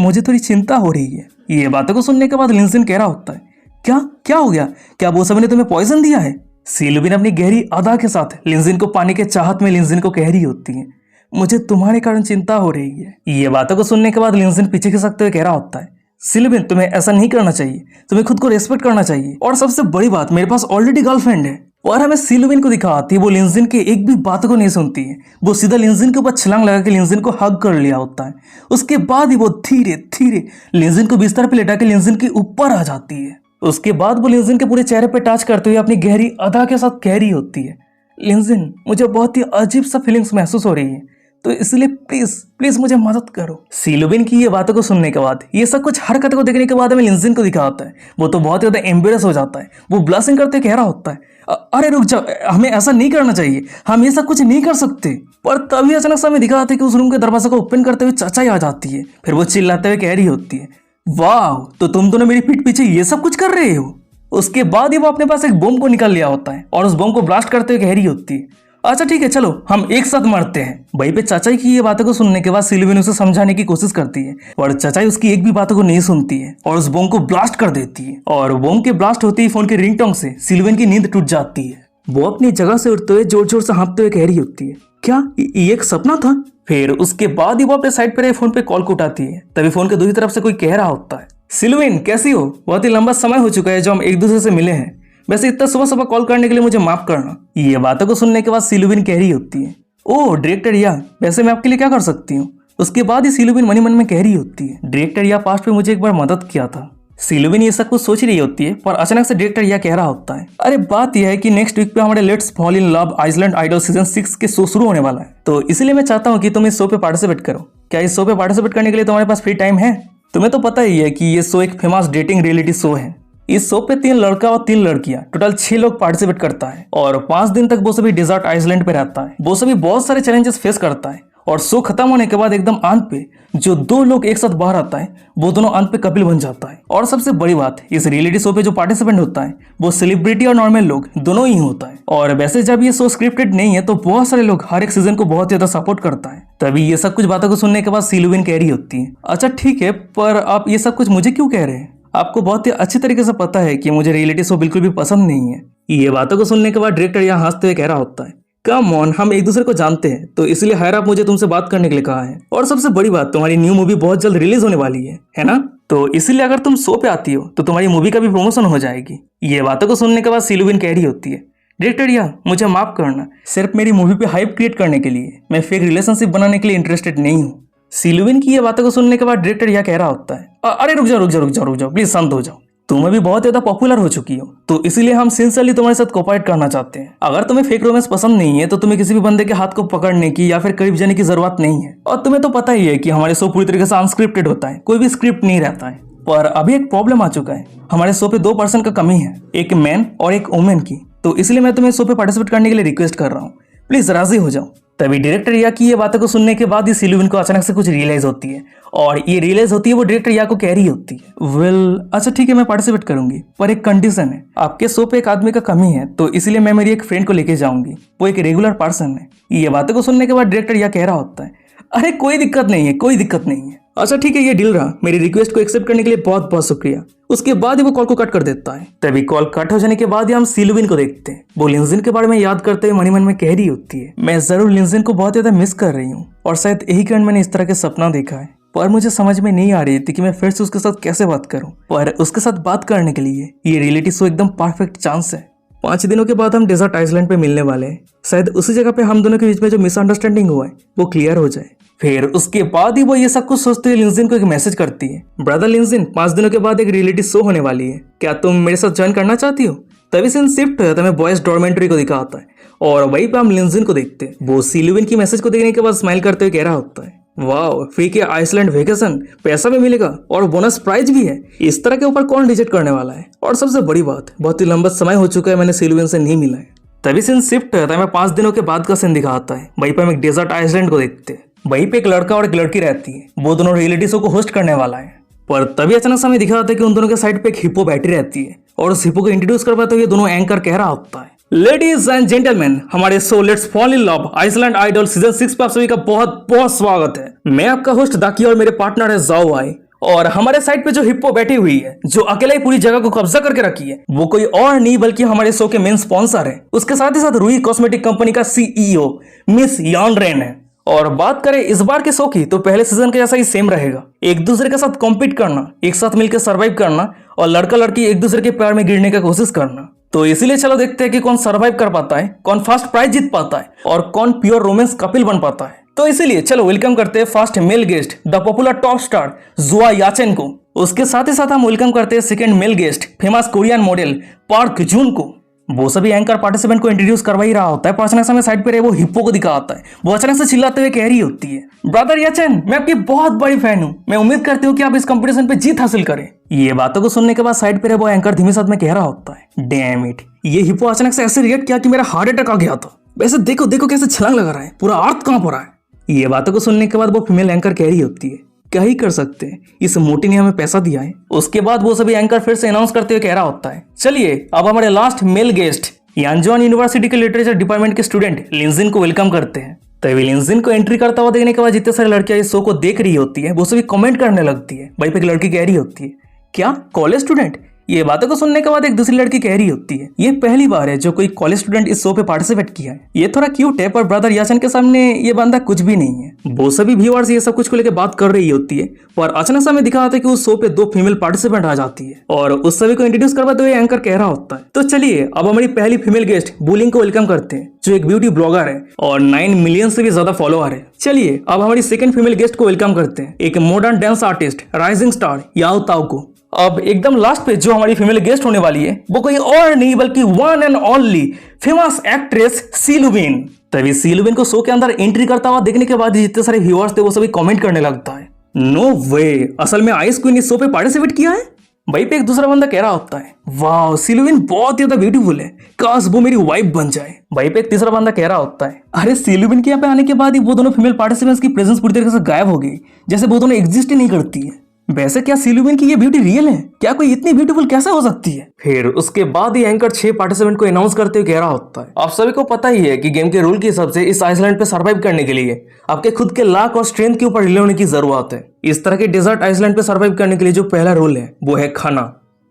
मुझे थोड़ी चिंता हो रही है। ये बातों को सुनने के बाद लिंजिन कह रहा होता है, क्या क्या हो गया? क्या वो सब ने तुम्हें पॉइजन दिया है? सीलुबिन अपनी गहरी अदा के साथ लिंजिन को पाने के चाहत में लिंजिन को कह रही होती है, मुझे तुम्हारे कारण चिंता हो रही है। ये बातों को सुनने के बाद लिंजिन पीछे खिसकते हुए कह रहा होता है, सीलुबिन तुम्हें ऐसा नहीं करना चाहिए, तुम्हें खुद को रेस्पेक्ट करना चाहिए। और सबसे बड़ी बात, मेरे पास ऑलरेडी गर्लफ्रेंड है। और हमें सीलुबिन को दिखाती है वो लिंजिन के एक भी बात को नहीं सुनती है। वो सीधा लिंजिन के ऊपर छलांग लगा के लिंजिन को हग कर लिया होता है। उसके बाद ही वो धीरे धीरे लिंजिन को बिस्तर पे लेटा के लिंजिन के ऊपर आ जाती है। उसके बाद वो लिंजिन के पूरे चेहरे पे टच करते हुए अपनी गहरी अदा के साथ कह रही होती है, लिंजिन मुझे बहुत ही अजीब सा फीलिंग्स महसूस हो रही है, तो इसलिए प्लीज प्लीज मुझे मदद करो। सीलुबिन की ये बातों को सुनने के बाद, ये सब कुछ हरकत को देखने के बाद हमें लिंजिन को दिखा होता है। वो तो बहुत ज्यादा एम्बेरस हो जाता है। वो ब्लशिंग करते कह रहा होता है, अरे रुक जाओ, हमें ऐसा नहीं करना चाहिए, हम ये सब कुछ नहीं कर सकते। पर तभी अचानक से हमें दिखा आता है कि उस रूम के दरवाजे को ओपन करते हुए चाचाई आ जाती है। फिर वो चिल्लाते हुए कह रही होती है, वाह, तो तुम दोनों मेरी पीठ पीछे ये सब कुछ कर रहे हो। उसके बाद ही वो अपने पास एक बम को निकाल लिया होता है और उस बम को ब्लास्ट करते हुए कह रही होती है, अच्छा ठीक है, चलो हम एक साथ मरते हैं। वहीं पे चाचाई की ये बातों को सुनने के बाद सीलुबिन उसे समझाने की कोशिश करती है, और चाचाई उसकी एक भी बातों को नहीं सुनती है और उस बम को ब्लास्ट कर देती है। और बम के ब्लास्ट होते ही फोन के रिंगटोन से सीलुबिन की नींद टूट जाती है। वो अपनी जगह से उठते हुए जोर जोर से हाँफते हुए कह रही होती है, क्या ये एक सपना था? फिर उसके बाद ही वो अपने साइड पर फोन पे कॉल को उठाती है। तभी फोन के दूसरी तरफ से कोई कह रहा होता है, सीलुबिन कैसी हो? बहुत ही लंबा समय हो चुका है जो हम एक दूसरे से मिले हैं। वैसे इतना सुबह सुबह कॉल करने के लिए मुझे माफ करना। ये बातों को सुनने के बाद सीलुबिन कह रही होती है, ओह डायरेक्टर या, वैसे मैं आपके लिए क्या कर सकती हूँ? उसके बाद ही सीलुबिन मन ही मन में कह रही होती है, डायरेक्टर या पास्ट में मुझे एक बार मदद किया था। सीलुबिन ये सब कुछ सोच रही होती है, पर अचानक से डायरेक्टर या कह रहा होता है, अरे बात यह है कि नेक्स्ट वीक पे हमारे let's fall in love Iceland idol season 6 के शो शुरू होने वाला है, तो इसलिए मैं चाहता हूँ कि तुम इस शो पे पार्टिसिपेट करो। क्या इस शो पे पार्टिसिपेट करने के लिए तुम्हारे पास फ्री टाइम है? तुम्हें तो पता ही है कि ये शो एक फेमस डेटिंग रियलिटी शो है। इस शो पे 3 लड़का और 3 लड़कियां, टोटल 6 लोग पार्टिसिपेट करता है और 5 दिन तक वो सभी डिजर्ट आइसलैंड पे रहता है। वो सभी बहुत सारे चैलेंजेस फेस करता है और शो खत्म होने के बाद एकदम अंत पे जो 2 लोग एक साथ बाहर आता है, वो दोनों अंत पे कपिल बन जाता है। और सबसे बड़ी बात, इस रियलिटी शो पे जो पार्टिसिपेंट होता है वो सेलिब्रिटी और नॉर्मल लोग दोनों ही होता है। और वैसे जब ये शो स्क्रिप्टेड नहीं है तो बहुत सारे लोग हर एक सीजन को बहुत ज्यादा सपोर्ट करता है। तभी ये सब कुछ बातों को सुनने के बाद सीलुबिन कह रही होती है, अच्छा ठीक है, पर आप ये सब कुछ मुझे क्यों कह रहे हैं? आपको बहुत ही अच्छी तरीके से पता है कि मुझे रियलिटी शो बिल्कुल भी पसंद नहीं है। ये बातों को सुनने के बाद डायरेक्टर यहाँ हंसते हुए कह रहा होता है, कम ऑन, हम एक दूसरे को जानते हैं, तो इसलिए हायर आप मुझे तुमसे बात करने के लिए कहा है। और सबसे बड़ी बात, तुम्हारी न्यू मूवी बहुत जल्द रिलीज होने वाली है ना? तो इसलिए अगर तुम शो पे आती हो तो तुम्हारी मूवी का भी प्रमोशन हो जाएगी। ये बातों को सुनने के बाद सीलुबिन कह रही होती है, डायरेक्टर या मुझे माफ करना, सिर्फ मेरी मूवी पे हाइप क्रिएट करने के लिए, मैं फेक रिलेशनशिप बनाने के लिए इंटरेस्टेड नहीं हूँ। सीलुबिन की ये बातों को सुनने के बाद डायरेक्टर यह कह रहा होता है, अरे रुक जाओ, प्लीज शांत हो जाओ। तुम अभी बहुत ज्यादा पॉपुलर हो चुकी हो, तो इसलिए हम सिंसियरली तुम्हारे साथ कोऑपरेट करना चाहते हैं। अगर तुम्हें फेक रोमांस पसंद नहीं है तो तुम्हें किसी भी बंदे के हाथ को पकड़ने की या फिर करीब जाने की जरूरत नहीं है। और तुम्हें तो पता ही है कि हमारे शो पूरी तरीके से अनस्क्रिप्टेड होता है, कोई भी स्क्रिप्ट नहीं रहता है। पर अभी एक प्रॉब्लम आ चुका है, हमारे शो पे 2 पर्सन का कमी है, एक मैन और एक वुमेन की। तो इसलिए मैं तुम्हें शो पे पार्टिसिपेट करने के लिए रिक्वेस्ट कर रहा हूँ, प्लीज राजी हो जाओ। तभी डायरेक्टर या की ये बातों को सुनने के बाद ही सीलुबिन को अचानक से कुछ रियलाइज होती है, और ये रियलाइज होती है वो डायरेक्टर या को कह रही होती है, वेल अच्छा ठीक है, मैं पार्टिसिपेट करूंगी, पर एक कंडीशन है, आपके शो पे एक आदमी का कमी है, तो इसलिए मैं मेरी एक फ्रेंड को लेके जाऊंगी, वो एक रेगुलर पर्सन है। ये बातों को सुनने के बाद डायरेक्टर या कह रहा होता है, अरे कोई दिक्कत नहीं है, कोई दिक्कत नहीं है, अच्छा ठीक है, ये डील रहा, मेरी रिक्वेस्ट को एक्सेप्ट करने के लिए बहुत बहुत शुक्रिया। उसके बाद ही वो कॉल को कट कर देता है। तभी कॉल कट हो जाने के बाद ही हम सीलुबिन को देखते हैं। वो लिंजिन के बारे में याद करते हुए मन में कह रही होती है, मैं जरूर लिंजिन को बहुत ज्यादा मिस कर रही हूँ, और शायद यही कारण मैंने इस तरह के सपना देखा है। पर मुझे समझ में नहीं आ रही थी कि मैं फिर से उसके साथ कैसे बात करूं। पर उसके साथ बात करने के लिए ये रियलिटी शो एकदम परफेक्ट चांस है। 5 दिनों के बाद हम डेजर्ट आइसलैंड पे मिलने वाले हैं। शायद उसी जगह पे हम दोनों के बीच में जो मिसअंडरस्टैंडिंग हुआ है वो क्लियर हो जाए। फिर उसके बाद ही वो ये सब कुछ सोचते हुए लिंजिन को एक मैसेज करती है, ब्रदर लिंजिन, 5 दिनों के बाद एक रियलिटी शो होने वाली है, क्या तुम मेरे साथ ज्वाइन करना चाहती हो? तभी सीन शिफ्ट होता है, बॉयज डॉर्मेंट्री को दिखाता है और वहीं पे हम लिंजिन को देखते हैं। वो सीलुबिन की मैसेज को देखने के बाद स्माइल करते हुए कह रहा होता है, वाओ, फ्री के आइसलैंड वेकेशन, पैसा भी मिलेगा और बोनस प्राइज भी है, इस तरह के ऊपर कौन रिजेक्ट करने वाला है। और सबसे बड़ी बात, बहुत ही लंबा समय हो चुका है मैंने सीलुबिन से नहीं मिला है। तभी सीन शिफ्ट होता है, 5 दिनों के बाद का सीन दिखाता है। वहीं पे हम एक डेजर्ट आइसलैंड को देखते हैं। वहीं पे एक लड़का और एक लड़की रहती है, वो दोनों रियलिटी शो को होस्ट करने वाला है। पर तभी अचानक से हमें दिखा जाता है कि उन दोनों के साइड पे एक हिप्पो बैठी रहती है और उस हिप्पो को इंट्रोड्यूस करवाते हुए दोनों एंकर कह रहा होता है, लेडीज एंड जेंटलमैन, हमारे show let's fall in love Iceland idol season 6 पर आप सभी का बहुत बहुत स्वागत है। मैं आपका होस्ट दाकी और मेरे पार्टनर है जाओ भाई। और हमारे साइड पे जो हिप्पो बैठी हुई है, जो अकेला ही पूरी जगह को कब्जा करके रखी है, वो कोई और नहीं बल्कि हमारे शो के मेन स्पॉन्सर है। उसके साथ ही साथ रूही कॉस्मेटिक कंपनी का सीईओ मिस यान रेन है। और बात करें इस बार के शो की, तो पहले सीजन के जैसा ही सेम रहेगा। एक दूसरे के साथ कॉम्पीट करना, एक साथ मिलकर सर्वाइव करना और लड़का लड़की एक दूसरे के प्यार में गिरने की कोशिश करना। तो इसीलिए चलो देखते हैं कि कौन सर्वाइव कर पाता है, कौन फर्स्ट प्राइज जीत पाता है और कौन प्योर रोमांस कपिल बन पाता है। तो इसीलिए चलो वेलकम करते हैं first male guest the popular top star जुआ याचेन को। उसके साथ ही साथ हम वेलकम करते हैं second male guest famous Korean model Park Jun को। वो सभी एंकर पार्टिसिपेंट को इंट्रोड्यूस करवा ही रहा होता है, पर अचानक समय साइड पे रहे वो हिप्पो को दिखा आता है। वो अचानक से चिल्लाते हुए कह रही होती है, ब्रदर याचेन, मैं आपकी बहुत बड़ी फैन हूँ। मैं उम्मीद करती हूँ कि आप इस कंपटीशन पे जीत हासिल करें। ये बातों को सुनने के बाद साइड पे रहे वो एंकर धीमे साथ में कह रहा होता है, डैम इट, ये हिप्पो अचानक से ऐसे रिएक्ट किया कि मेरा हार्ट अटैक आ गया था। वैसे देखो देखो कैसे छलांग लगा रहा है, पूरा अर्थ कांप रहा है। ये बातों को सुनने के बाद वो फीमेल एंकर कह रही होती है, क्या ही कर सकते हैं, इस मोटी ने हमें पैसा दिया है। उसके बाद वो सभी एंकर फिर से अनाउंस करते हुए कह रहा होता है, चलिए अब हमारे लास्ट मेल गेस्ट यांजोन यूनिवर्सिटी के लिटरेचर डिपार्टमेंट के स्टूडेंट लिंजिन को वेलकम करते हैं। तभी लिंजिन को एंट्री करता हुआ देखने के बाद जितने सारी लड़कियां इस शो को देख रही होती है, वो सभी कमेंट करने लगती है। वहीं पे एक लड़की कह रही होती है, क्या कॉलेज स्टूडेंट? ये बातों को सुनने के बाद एक दूसरी लड़की कह रही होती है, ये पहली बार है जो कोई कॉलेज स्टूडेंट इस शो पे पार्टिसिपेट किया है। ये थोड़ा क्यूट है, पर ब्रदर याचन के सामने ये बंदा कुछ भी नहीं है। वो सभी व्यूअर्स ये सब कुछ को लेकर बात कर रही होती है, पर अचानक से हमें दिखा आता है कि उस शो पे 2 फीमेल पार्टिसिपेंट आ जाती है और उस सभी को इंट्रोड्यूस करवाते हुए एंकर कह रहा होता है, तो चलिए अब हमारी पहली फीमेल गेस्ट बुलिंग को वेलकम करते हैं, जो एक ब्यूटी ब्लॉगर है और 9 मिलियन से भी ज्यादा फॉलोअर है। चलिए अब हमारी सेकंड फीमेल गेस्ट को वेलकम करते हैं, एक modern dance artist rising star Yao Tao को। अब एकदम लास्ट पे जो हमारी फीमेल गेस्ट होने वाली है, वो कोई और नहीं बल्कि one and only famous actress सीलुबिन। तभी सीलुबिन को शो के अंदर एंट्री करता हुआ देखने के बाद जितने सारे व्यूअर्स थे वो सभी कमेंट करने लगता है, नो वे, असल में आइस क्वीन इस शो पे पार्टिसिपेट किया है। वहीं पे एक दूसरा बंदा कह रहा होता है, वाह सीलुबिन बहुत ज्यादा ब्यूटीफुल है, काश वो मेरी वाइफ बन जाए। वहीं पे एक तीसरा बंदा कह रहा होता है, अरे सीलुबिन के यहाँ पे आने के बाद ही वो दोनों फीमेल पार्टिसिपेंट्स की प्रेजेंस पूरी तरीके से गायब हो गई, जैसे वो दोनों एग्जिस्ट ही नहीं करती है। वैसे क्या सीलुबिन की ये ब्यूटी रियल है? क्या कोई इतनी ब्यूटीफुल कैसे हो सकती है? फिर उसके बाद ही एंकर 6 पार्टिसिपेंट को अनाउंस करते हुए कह रहा होता है, आप सभी को पता ही है कि गेम के रूल के हिसाब से इस आइसलैंड पे सर्वाइव करने के लिए आपके खुद के लक और स्ट्रेंथ के ऊपर रिले होने की जरूरत है। इस तरह के डेजर्ट आइसलैंड पे सर्वाइव करने के लिए जो पहला रूल है वो है खाना,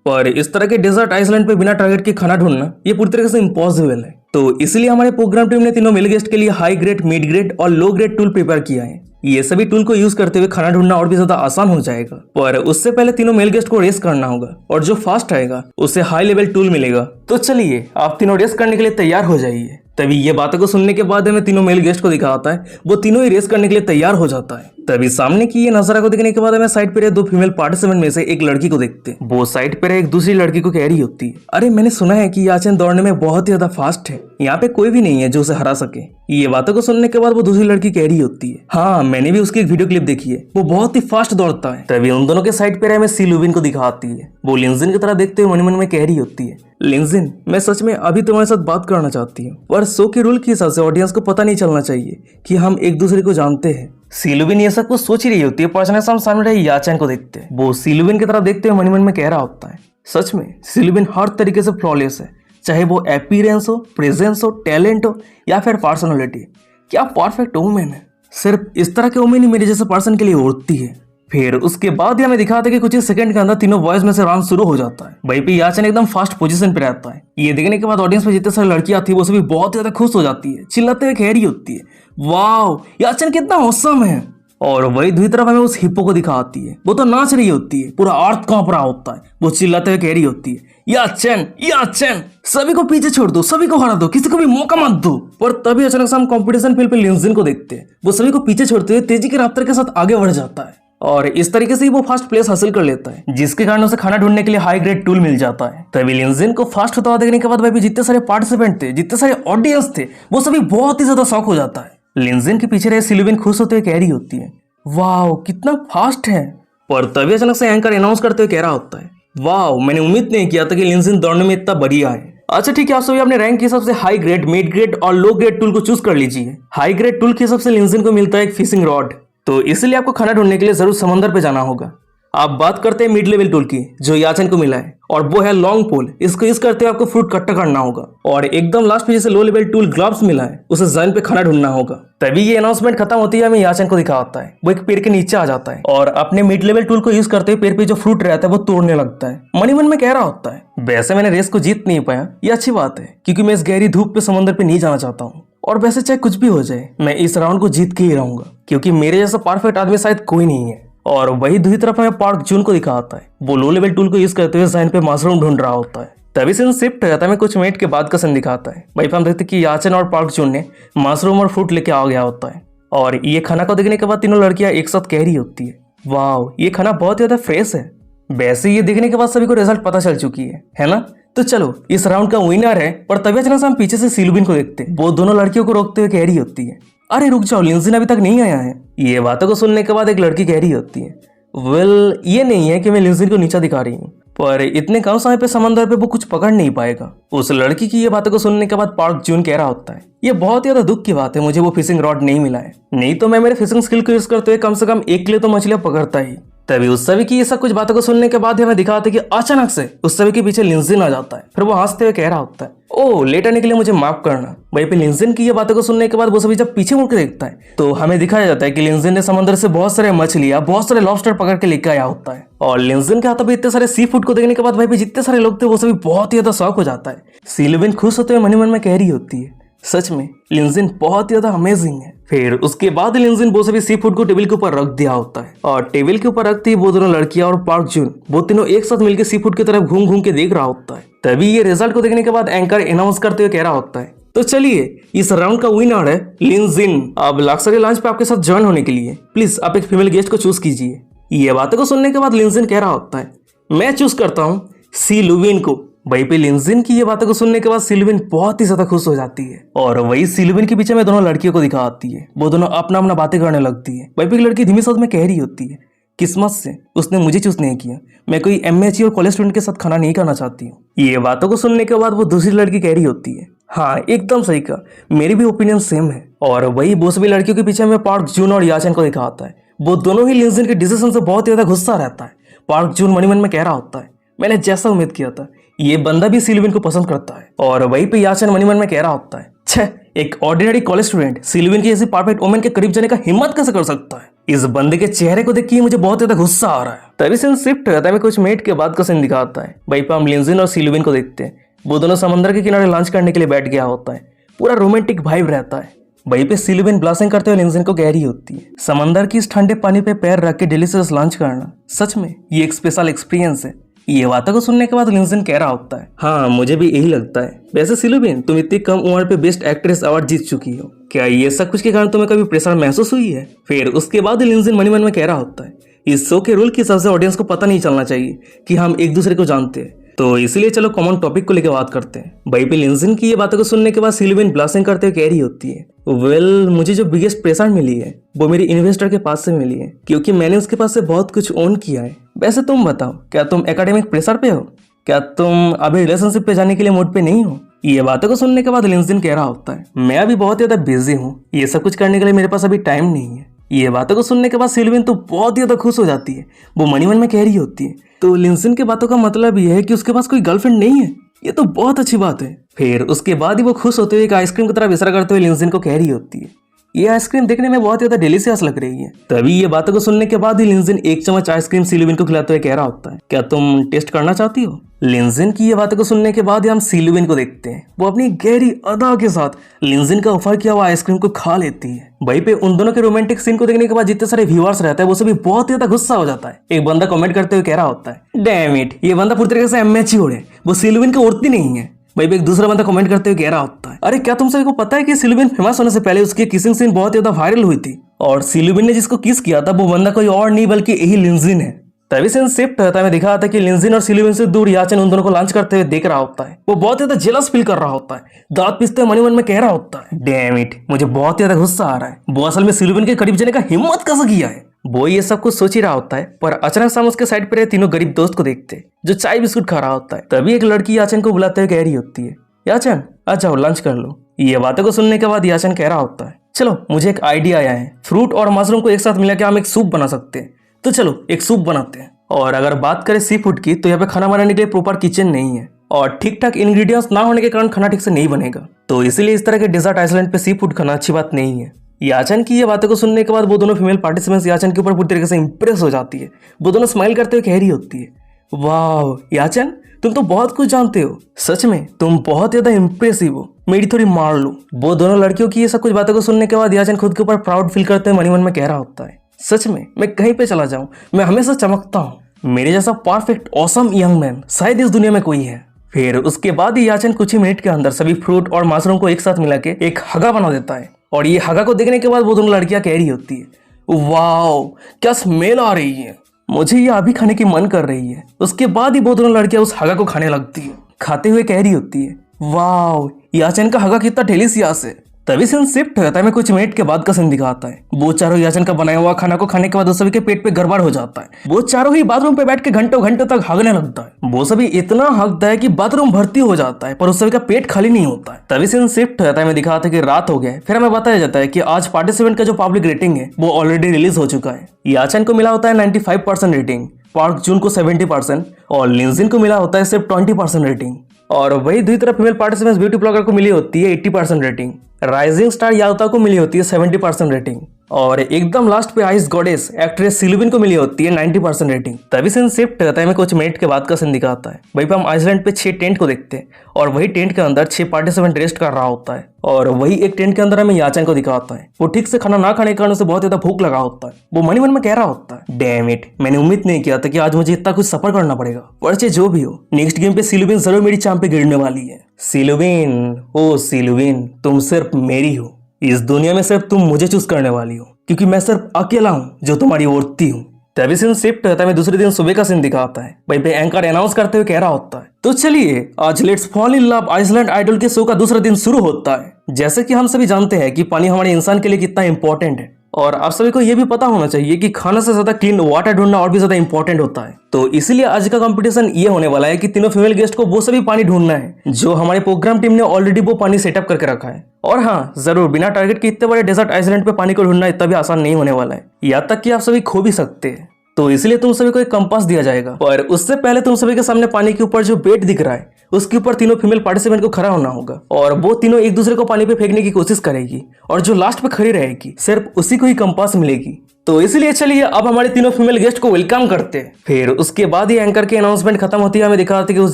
पर इस तरह के डेजर्ट आइसलैंड पे बिना टारगेट के खाना ढूंढना ये पूरी तरीके से इम्पॉसिबल है। तो इसलिए हमारे प्रोग्राम टीम ने तीनों मेल गेस्ट के लिए हाई ग्रेड, मिड ग्रेड और लो ग्रेड टूल प्रिपेयर किया है। ये सभी टूल को यूज करते हुए खाना ढूंढना और भी ज्यादा आसान हो जाएगा, पर उससे पहले तीनों मेल गेस्ट को रेस करना होगा और जो फास्ट आएगा उसे हाई लेवल टूल मिलेगा। तो चलिए आप तीनों रेस करने के लिए तैयार हो जाइए। तभी ये बातों को सुनने के बाद हमें तीनों मेल गेस्ट को दिखाता है, वो तीनों ही रेस करने के लिए तैयार हो जाता है। तभी सामने की ये नजारा को देखने के बाद हमें साइड पे रहे 2 फीमेल पार्टिसिपेंट में से एक लड़की को देखते हैं। वो साइड पे रहे एक दूसरी लड़की को कह रही होती है, अरे मैंने सुना है कि याचन दौड़ने में बहुत ही ज्यादा फास्ट है, यहाँ पे कोई भी नहीं है जो उसे हरा सके। ये बातों को सुनने के बाद वो दूसरी लड़की कह रही होती है, हाँ मैंने भी उसकी एक वीडियो क्लिप देखी है, वो बहुत ही फास्ट दौड़ता है। तभी उन दोनों के साइड पे रहे हमें सीलुबिन को दिखाती है। वो लिंजिन की तरह देखते हुए मन मन में कह रही होती है, लिंजिन मैं सच में अभी तुम्हारे साथ बात करना चाहती हूँ, पर शो के रूल के हिसाब से ऑडियंस को पता नहीं चलना चाहिए कि हम एक दूसरे को जानते हैं। सीलुबिन ये सब कुछ सोच ही रही होती है, पर अचानक से हम सामने रहे याचन को देखते हैं। वो सीलुबिन की तरह देखते हुए मन मन में कह रहा होता है, सच में सीलुबिन हर तरीके से फ्लॉलेस है, चाहे वो अपीयरेंस हो, प्रेजेंस हो, टैलेंट हो या फिर पर्सनालिटी। क्या परफेक्ट वुमेन है, सिर्फ इस तरह के वुमेन ही मेरे जैसे पर्सन के लिए उड़ती है। फिर उसके बाद ही हमें दिखाता है कि कुछ ही सेकंड के अंदर तीनों बॉयज में से राउंड शुरू हो जाता है। वहीं पे याचन एकदम फास्ट पोजीशन पे रहता है। ये देखने के बाद ऑडियंस में जितने सारी लड़कियां थी वो सभी बहुत ज्यादा खुश हो जाती है, चिल्लाते हुए कह रही होती है, वाओ याचन कितना औसम है। और वही दूसरी तरफ हमें उस हिप्पो को दिखाती है, वो तो नाच रही होती है, पूरा अर्थ कांप रहा होता है। वो चिल्लाते हुए कह रही होती है, याचन याचन सभी को पीछे छोड़ दो, सभी को हरा दो, किसी को भी मौका मत दो। पर तभी अचानक से हम कंपटीशन फील्ड पे लिंजिन को देखते हैं। वो सभी को पीछे छोड़ते हुए तेजी की रफ्तार के साथ आगे बढ़ जाता है और इस तरीके से वो फर्स्ट प्लेस हासिल कर लेता है, जिसके कारण उसे खाना ढूंढने के लिए हाई ग्रेड टूल मिल जाता है। तभी लिंजिन को फास्ट होता हुआ देखने के बाद भाई जितने सारे पार्टिसिपेंट थे, जितने सारे ऑडियंस थे, वो सभी बहुत ही ज्यादा शॉक हो जाता है। लिंजिन के पीछे रहे सीलुबिन खुश होते हुए कह रही होती है, वाह कितना फास्ट है। पर तभी अचानक से एंकर अनाउंस करते हुए कह रहा होता है, वाह मैंने उम्मीद नहीं किया था कि लिंजिन दौड़ने में इतना बढ़िया है। अच्छा ठीक है, आप सभी अपने रैंक के हिसाब से हाई ग्रेड, मिड ग्रेड और लो ग्रेड टूल को चूज कर लीजिए। हाई ग्रेड टूल के हिसाब से लिंजिन को मिलता है एक फिशिंग रॉड, तो इसलिए आपको खाना ढूंढने के लिए जरूर समंदर पे जाना होगा। आप बात करते हैं मिड लेवल टूल की जो याचन को मिला है, और वो है लॉन्ग पोल। इसको यूज करते हुए आपको फ्रूट कट्टा करना होगा, और एकदम लास्ट में जैसे लो लेवल टूल ग्लव्स मिला है उसे जमीन पे खाना ढूंढना होगा। तभी ये अनाउंसमेंट खत्म होती है, हमें याचन को दिखा होता है वो एक पेड़ के नीचे आ जाता है और अपने मिड लेवल टूल को यूज करते हुए पेड़ पे जो फ्रूट रहता है वो तोड़ने लगता है। मनी मन में कह रहा होता है, वैसे मैंने रेस को जीत नहीं पाया, ये अच्छी बात है क्योंकि मैं इस गहरी धूप पे समंदर पे नहीं जाना चाहता हूँ, और वैसे चाहे कुछ भी हो जाए मैं इस राउंड को जीत के ही रहूंगा क्योंकि मेरे जैसा परफेक्ट आदमी शायद कोई नहीं है। और वही दूसरी तरफ हमें पार्क जून को दिखा होता है, वो लो लेवल टूल को यूज करते हुए साइन पे मशरूम ढूंढ रहा होता है। तभी सीन शिफ्ट हो जाता है, कुछ मिनट के बाद का सीन दिखाता है। वहीं पे हम देखते हैं कि याचन और पार्क जून ने मशरूम और फ्रूट लेके आ गया होता है, और ये खाना को देखने के बाद तीनों लड़कियां एक साथ कह रही होती है, वाह ये खाना बहुत ज्यादा फ्रेश है। वैसे ये देखने के बाद सभी को रिजल्ट पता चल चुकी है ना। तो चलो इस राउंड का विनर है। पर तभी अचानक से हम पीछे से सिलुबिन को देखते हैं, वो दोनों लड़कियों को रोकते हुए कह रही होती है, अरे रुक जाओ, लिंजिन अभी तक नहीं आया है। ये बातों को सुनने के बाद एक लड़की कह रही होती है, वेल ये नहीं है कि मैं लिंजिन को नीचा दिखा रही हूँ, पर इतने कम समय पे समंदर पे वो कुछ पकड़ नहीं पाएगा। उस लड़की की ये बातों को सुनने के बाद पार्क जून कह रहा होता है, ये बहुत ज्यादा दुख की बात है, मुझे वो फिशिंग रॉड नहीं मिला है, नहीं तो मैं मेरे फिशिंग स्किल को यूज करते हुए कम से कम एक किलो तो मछलियां पकड़ता ही। तभी उस सभी की ये सब कुछ बातों को सुनने के बाद हमें दिखाते कि अचानक से उस सभी के पीछे लिंजिन आ जाता है। फिर वो हंसते हुए कह रहा होता है, ओ लेट आने के लिए मुझे माफ करना। वहीं पे लिंजिन की ये बातों को सुनने के बाद वो सभी जब पीछे मुड़ के देखता है तो हमें दिखाया जाता है कि लिंजिन ने समंदर से बहुत सारे मछलियां, बहुत सारे लॉबस्टर पकड़ के लेकर आया होता है। और लिंजिन के हाथों में इतने सारे सी फूड को देखने के बाद वहीं पे जितने सारे लोग थे वो सभी बहुत ही ज्यादा शौक हो जाता है। सिलुबिन खुश होते हुए मनी मन में कह रही होती है, सच में लिंजिन बहुत ज्यादा अमेजिंग है। फिर उसके बाद लिंजिन वो सभी सी फूड को टेबल के ऊपर रख दिया होता है, और टेबल के ऊपर रखते ही वो दोनों लड़कियां और पार्क जून वो तीनों एक साथ मिलकर सी फूड की तरफ घूम घूम के देख रहा होता है। तभी ये रिजल्ट को देखने के बाद एंकर अनाउंस करते हुए कह रहा होता है, तो चलिए इस राउंड का विनर है लिंजिन। अब लक्सरी लॉन्च पे आपके साथ ज्वाइन होने के लिए प्लीज आप एक फीमेल गेस्ट को चूज कीजिए। ये बातों को सुनने के बाद लिंजिन कह रहा होता है, मैं चूज करता हूँ सिलुबिन को। वहीं पे लिंजिन की ये बातों को सुनने के बाद सिलुबिन बहुत ही ज्यादा खुश हो जाती है, और वही सिलुबिन के पीछे में दोनों लड़कियों को दिखा आती है, वो दोनों अपना अपना बातें करने लगती है। वहीं पे एक लड़की धीमी शब्द में कह रही होती है, किस्मत से उसने मुझे चूज नहीं किया, मैं कोई एमएचई और कॉलेज स्टूडेंट के साथ खाना नहीं करना चाहती हूँ। ये बातों को सुनने के बाद वो दूसरी लड़की कह रही होती है, हाँ एकदम सही कहा, मेरी भी ओपिनियन सेम है। और वही वो सभी लड़कियों के पीछे में पार्क जून और याचन को दिखा आता है, वो दोनों ही लिंजिन के डिसीजन से बहुत ज्यादा गुस्सा रहता है। पार्क जून मनी मन में कह रहा होता है, मैंने जैसा उम्मीद किया था, ये बंदा भी सिलुबिन को पसंद करता है। और वहीं पे याचन मनी मन में कह रहा होता है, छह एक ऑर्डिनरी कॉलेज स्टूडेंट सिलुबिन की जैसी परफेक्ट वुमेन के करीब जाने का हिम्मत कैसे कर सकता है। इस बंदे के चेहरे को देख के मुझे बहुत ज्यादा गुस्सा आ रहा है। तभी सीन शिफ्ट रहता है, कुछ मिनट के बाद का सीन दिखाता है। वहीं पे हम लिंजिन और सिलुबिन को देखते हैं, वो दोनों समंदर के किनारे लंच करने के लिए बैठ गया होता है, पूरा रोमांटिक वाइब रहता है। वहीं पे सिलुबिन ब्लासिंग करते हुए लिंजिन को कह रही होती है, समंदर की इस ठंडे पानी पे पैर रख के डिलीशियस लंच करना सच में ये एक स्पेशल एक्सपीरियंस है। ये बातों को सुनने के बाद लिंजिन कह रहा होता है, हाँ मुझे भी यही लगता है। वैसे सिलुबिन तुम इतनी कम उम्र पे बेस्ट एक्ट्रेस अवार्ड जीत चुकी हो, क्या ये सब कुछ के कारण तुम्हें कभी प्रेशर महसूस हुई है। फिर उसके बाद लिंजिन मनी मन में कह रहा होता है, इस शो के रूल के हिसाब से ऑडियंस को पता नहीं चलना चाहिए कि हम एक दूसरे को जानते हैं, तो इसलिए चलो कॉमन टॉपिक को लेकर बात करते हैं। वहीं पे लिंजिन की ये बातों को सुनने के बाद सिलुबिन ब्लासिंग करते हुए कह रही होती है, वेल मुझे जो बिगेस्ट प्रेशर मिली है वो मेरी इन्वेस्टर के पास से मिली है, क्योंकि मैंने उसके पास से बहुत कुछ ओन किया है। वैसे तुम बताओ, क्या तुम एकेडमिक प्रेशर पे हो, क्या तुम अभी रिलेशनशिप पे जाने के लिए मूड पे नहीं हो। ये बातों को सुनने के बाद लिंजिन कह रहा होता है, मैं अभी बहुत ज्यादा बिजी हूँ, ये सब कुछ करने के लिए मेरे पास अभी टाइम नहीं है। ये बातों को सुनने के बाद सिलुबिन तो बहुत ज्यादा खुश हो जाती है, वो मनी मन में कह रही होती है, तो लिंजिन के बातों का मतलब ये है कि उसके पास कोई गर्लफ्रेंड नहीं है, ये तो बहुत अच्छी बात है। फिर उसके बाद ही वो खुश होते हुए एक आइसक्रीम की तरफ इशारा करते हुए लिंजिन को कह रही होती है, ये आइसक्रीम देखने में बहुत ज्यादा डिलीशियस लग रही है। तभी ये बातों को सुनने के बाद ही लिंजिन एक चम्मच आइसक्रीम सिलुबिन को खिलाते हुए कह रहा होता है, क्या तुम टेस्ट करना चाहती हो। लिंजिन की ये बातों को सुनने के बाद ही हम सिलुबिन को देखते हैं, वो अपनी गहरी अदा के साथ लिंजिन का ऑफर किया हुआ आइसक्रीम को खा लेती है। वहीं पे उन दोनों के रोमांटिक सीन को देखने के बाद जितने सारे व्यूअर्स रहते हैं वो सभी बहुत ज्यादा गुस्सा हो जाता है। एक बंदा कमेंट करते हुए कह रहा होता है, डैम इट, ये बंदा पूरी तरीके से एमएचई है, वो सिलुबिन को उड़ती नहीं है। भाई एक दूसरा बंदा कमेंट करते हुए कह रहा होता है, अरे क्या तुम सभी को पता है कि सिलुबिन फेमस होने से पहले उसकी किसिंग सीन बहुत ज्यादा वायरल हुई थी, और सिलुबिन ने जिसको किस किया था वो बंदा कोई और नहीं बल्कि यही लिंजिन है। तभी सीन शिफ्ट होता है, दिखा था कि लिंजिन और सिलुबिन से दूर याचन उन दोनों को लंच करते हुए देख रहा होता है, वो बहुत ज्यादा जेलस फील कर रहा होता है, दांत पीसते हुए मन में कह रहा होता है, डैम इट, मुझे बहुत ज्यादा गुस्सा आ रहा है, वो असल में सिलुबिन के करीब जाने का हिम्मत कैसे किया है। वो ये सब कुछ सोच ही रहा होता है, पर अचानक से हम उसके साइड पर तीनों गरीब दोस्त को देखते जो चाय बिस्कुट खा रहा होता है। तभी एक लड़की याचन को बुलाते हुए कह रही होती है, याचन आ जाओ लंच कर लो। ये बातों को सुनने के बाद याचन कह रहा होता है, चलो मुझे एक आइडिया आया है, फ्रूट और मशरूम को एक साथ मिला के हम एक सूप बना सकते हैं, तो चलो एक सूप बनाते हैं। और अगर बात करें सी फूड की तो यहाँ पे खाना बनाने के लिए प्रॉपर किचन नहीं है और ठीक ठाक इंग्रेडिएंट्स ना होने के कारण खाना ठीक से नहीं बनेगा। तो इसीलिए इस तरह के डेजर्ट आइसलैंड पे सी फूड खाना अच्छी बात नहीं है। याचन की ये बातों को सुनने के बाद वो दोनों फीमेल पार्टिसिपेंट्स याचन के ऊपर पूरी तरीके से इंप्रेस हो जाती है। वो दोनों स्माइल करते हुए कह रही होती है, वाह याचन तुम तो बहुत कुछ जानते हो, सच में तुम बहुत ज्यादा इंप्रेसिव हो, मेरी थोड़ी मार लो। वो दोनों लड़कियों की ये सब कुछ बातों को सुनने के बाद याचन खुद के ऊपर प्राउड फील करते हुए मन में कह रहा होता है, सच में मैं कहीं पे चला जाऊं मैं हमेशा चमकता हूँ, मेरे जैसा परफेक्ट ऑसम यंग मैन शायद इस दुनिया में कोई है। फिर उसके बाद ही याचन कुछ ही मिनट के अंदर सभी फ्रूट और मशरूम को एक साथ मिला के एक हगा बना देता है और ये हगा को देखने के बाद वो दोनों लड़कियां कह रही होती है, वाओ क्या स्मेल आ रही है, मुझे ये अभी खाने की मन कर रही है। उसके बाद ही वो दोनों लड़कियां उस हगा को खाने लगती है। खाते हुए कह रही होती है, वाओ याचन का हगा कितना डिलीशियस है। तभी सीन शिफ्ट होता है में कुछ मिनट के बाद का सीन दिखाता है। वो चारों याचन का बनाया हुआ खाना को खाने के बाद उस सभी के पेट पे गड़बड़ हो जाता है। वो चारों ही बाथरूम पे बैठ के घंटों घंटों तक हगने लगता है। वो सभी इतना हगता है कि बाथरूम भर्ती हो जाता है पर उस सभी का पेट खाली नहीं होता है। तभी सीन शिफ्ट होता है में दिखाता है कि रात हो गया। फिर हमें बताया जाता है कि आज पार्टिसिपेंट का जो पब्लिक रेटिंग है वो ऑलरेडी रिलीज हो चुका है। याचन को मिला होता है 95% रेटिंग, पार्क जून को 70% और लिंजिन को मिला होता है सिर्फ 20% रेटिंग। और वही दूसरी तरफ फीमेल पार्टिसिपेंट्स ब्यूटी ब्लॉगर को मिली होती है 80% रेटिंग, राइजिंग स्टार याउता को मिली होती है 70% रेटिंग और एकदम लास्ट पे आइस गॉडेस एक्ट्रेस सिलुबिन को मिली होती है 90% रेटिंग। तभी सीन शिफ्ट होता है में कुछ मिनट के बाद का सीन दिखाता है। वहीं पे हम आइसलैंड पे 6 टेंट को देखते हैं और वही टेंट के अंदर 6 पार्टिसिपेंट रेस्ट कर रहा होता है और वही एक टेंट के अंदर हमें याचन को दिखाता है। वो ठीक से खाना ना खाने के कारण उसे बहुत ज्यादा भूख लगा होता है। वो मन में कह रहा होता है, डैम इट मैंने उम्मीद नहीं किया था कि आज मुझे इतना कुछ सफर करना पड़ेगा, पर चाहे जो भी हो नेक्स्ट गेम पे सिलुबिन जरूर मेरी चांप पे गिरने वाली है। सिलुबिन, ओ सिलुबिन तुम सिर्फ मेरी हो, इस दुनिया में सिर्फ तुम मुझे चूज करने वाली हो क्योंकि मैं सिर्फ अकेला हूँ जो तुम्हारी औरती हूँ। तभी सीन शिफ्ट होता है में दूसरे दिन सुबह का सीन दिखाता है। वहीं पे एंकर अनाउंस करते हुए कह रहा होता है, तो चलिए आज let's fall in love Iceland idol के शो का दूसरा दिन शुरू होता है। जैसे कि हम सभी जानते हैं कि पानी हमारे इंसान के लिए कितना इंपॉर्टेंट है और आप सभी को यह भी पता होना चाहिए कि खाना से ज्यादा क्लीन वाटर ढूंढना और भी ज्यादा इंपॉर्टेंट होता है। तो इसीलिए आज का कंपटीशन ये होने वाला है कि तीनों फीमेल गेस्ट को वो सभी पानी ढूंढना है जो हमारे प्रोग्राम टीम ने ऑलरेडी वो पानी सेटअप करके रखा है। और हाँ जरूर बिना टारगेट के इतने बड़े डेजर्ट आइसलैंड पे पानी को ढूंढना इतना भी आसान नहीं होने वाला है, यहाँ तक कि आप सभी खो भी सकते हैं। तो इसलिए तुम सभी को एक कंपास दिया जाएगा और उससे पहले तुम सभी के सामने पानी के ऊपर जो बेट दिख रहा है उसके ऊपर तीनों फीमेल पार्टिसिपेंट को खड़ा होना होगा और वो तीनों एक दूसरे को पानी पे फेंकने की कोशिश करेगी और जो लास्ट पे खड़ी रहेगी सिर्फ उसी को ही कंपास मिलेगी। तो इसलिए चलिए अब हमारे तीनों फीमेल गेस्ट को वेलकम करते हैं। फिर उसके बाद ही एंकर की अनाउंसमेंट खत्म होती है। हमें दिखाते हैं कि उस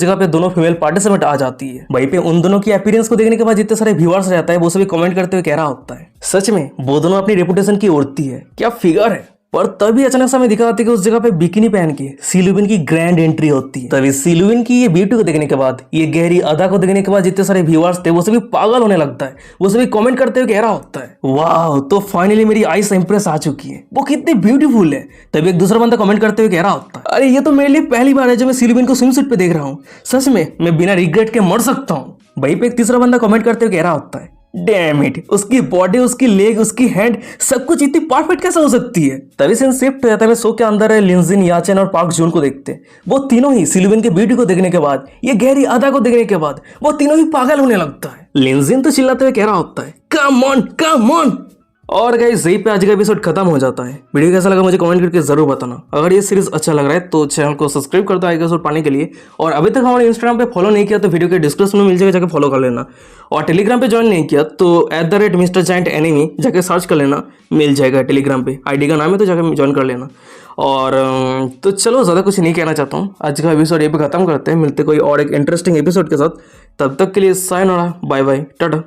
जगह पे दोनों फीमेल पार्टिसिपेंट आ जाती है। वहीं पे उन दोनों की अपीयरेंस को देखने के बाद जितने सारे व्यूअर्स रहता है वो सभी कमेंट करते हुए कह रहा होता है, सच में वो दोनों अपनी रेपुटेशन की उड़ती है, क्या फिगर है। पर तभी अचानक से हमें दिखाते कि उस जगह पे बिकिनी पहन के सिलुबिन की ग्रैंड एंट्री होती है। तभी सिलुबिन की ये ब्यूटी को देखने के बाद, ये गहरी अदा को देखने के बाद जितने सारे व्यूअर्स थे वो सभी पागल होने लगता है। वो सभी कमेंट करते हुए कह रहा होता है, वाह तो फाइनली मेरी आइस इंप्रेस आ चुकी है, वो कितनी ब्यूटीफुल है। तभी एक दूसरा बंदा कमेंट करते हुए कह रहा होता है, अरे ये तो मेरे लिए पहली बार है जब मैं सिलुबिन को स्विमसूट पे देख रहा हूँ, सच में मैं बिना रिग्रेट के मर सकता हूँ। वहीं पे एक तीसरा बंदा कमेंट करते हुए कह रहा होता है, डैम इट उसकी बॉडी, उसकी लेग, उसकी हैंड सब कुछ इतनी परफेक्ट कैसे हो सकती है। तभी सीन शिफ्ट हो जाता है। शो के अंदर है लिंजिन, याचन और पार्क जून को देखते हैं। वो तीनों ही सिलुबिन के ब्यूटी को देखने के बाद, ये गहरी अदा को देखने के बाद वो तीनों ही पागल होने लगता है। लिंजिन तो चिल्लाते हुए कह रहा होता है, कम ऑन कम ऑन। और गाइस यहीं पे आज का एपिसोड खत्म हो जाता है। वीडियो कैसा लगा मुझे कमेंट करके जरूर बताना। अगर ये सीरीज अच्छा लग रहा है तो चैनल को सब्सक्राइब कर दो आगे एपिसोड पाने के लिए। और अभी तक हमारे इंस्टाग्राम पे फॉलो नहीं किया तो वीडियो के डिस्क्रिप्शन में मिल जाएगा, जाके फॉलो कर लेना। और टेलीग्राम पे ज्वाइन नहीं किया तो @Mr. Giant Enemy जाके सर्च कर लेना, मिल जाएगा टेलीग्राम पे, आईडी का नाम है तो जाके ज्वाइन कर लेना। और तो चलो ज़्यादा कुछ नहीं कहना चाहता हूँ, आज का एपिसोड ये पे खत्म करते हैं। मिलते कोई और एक इंटरेस्टिंग एपिसोड के साथ, तब तक के लिए सायनोरा, बाय बाय, टाटा।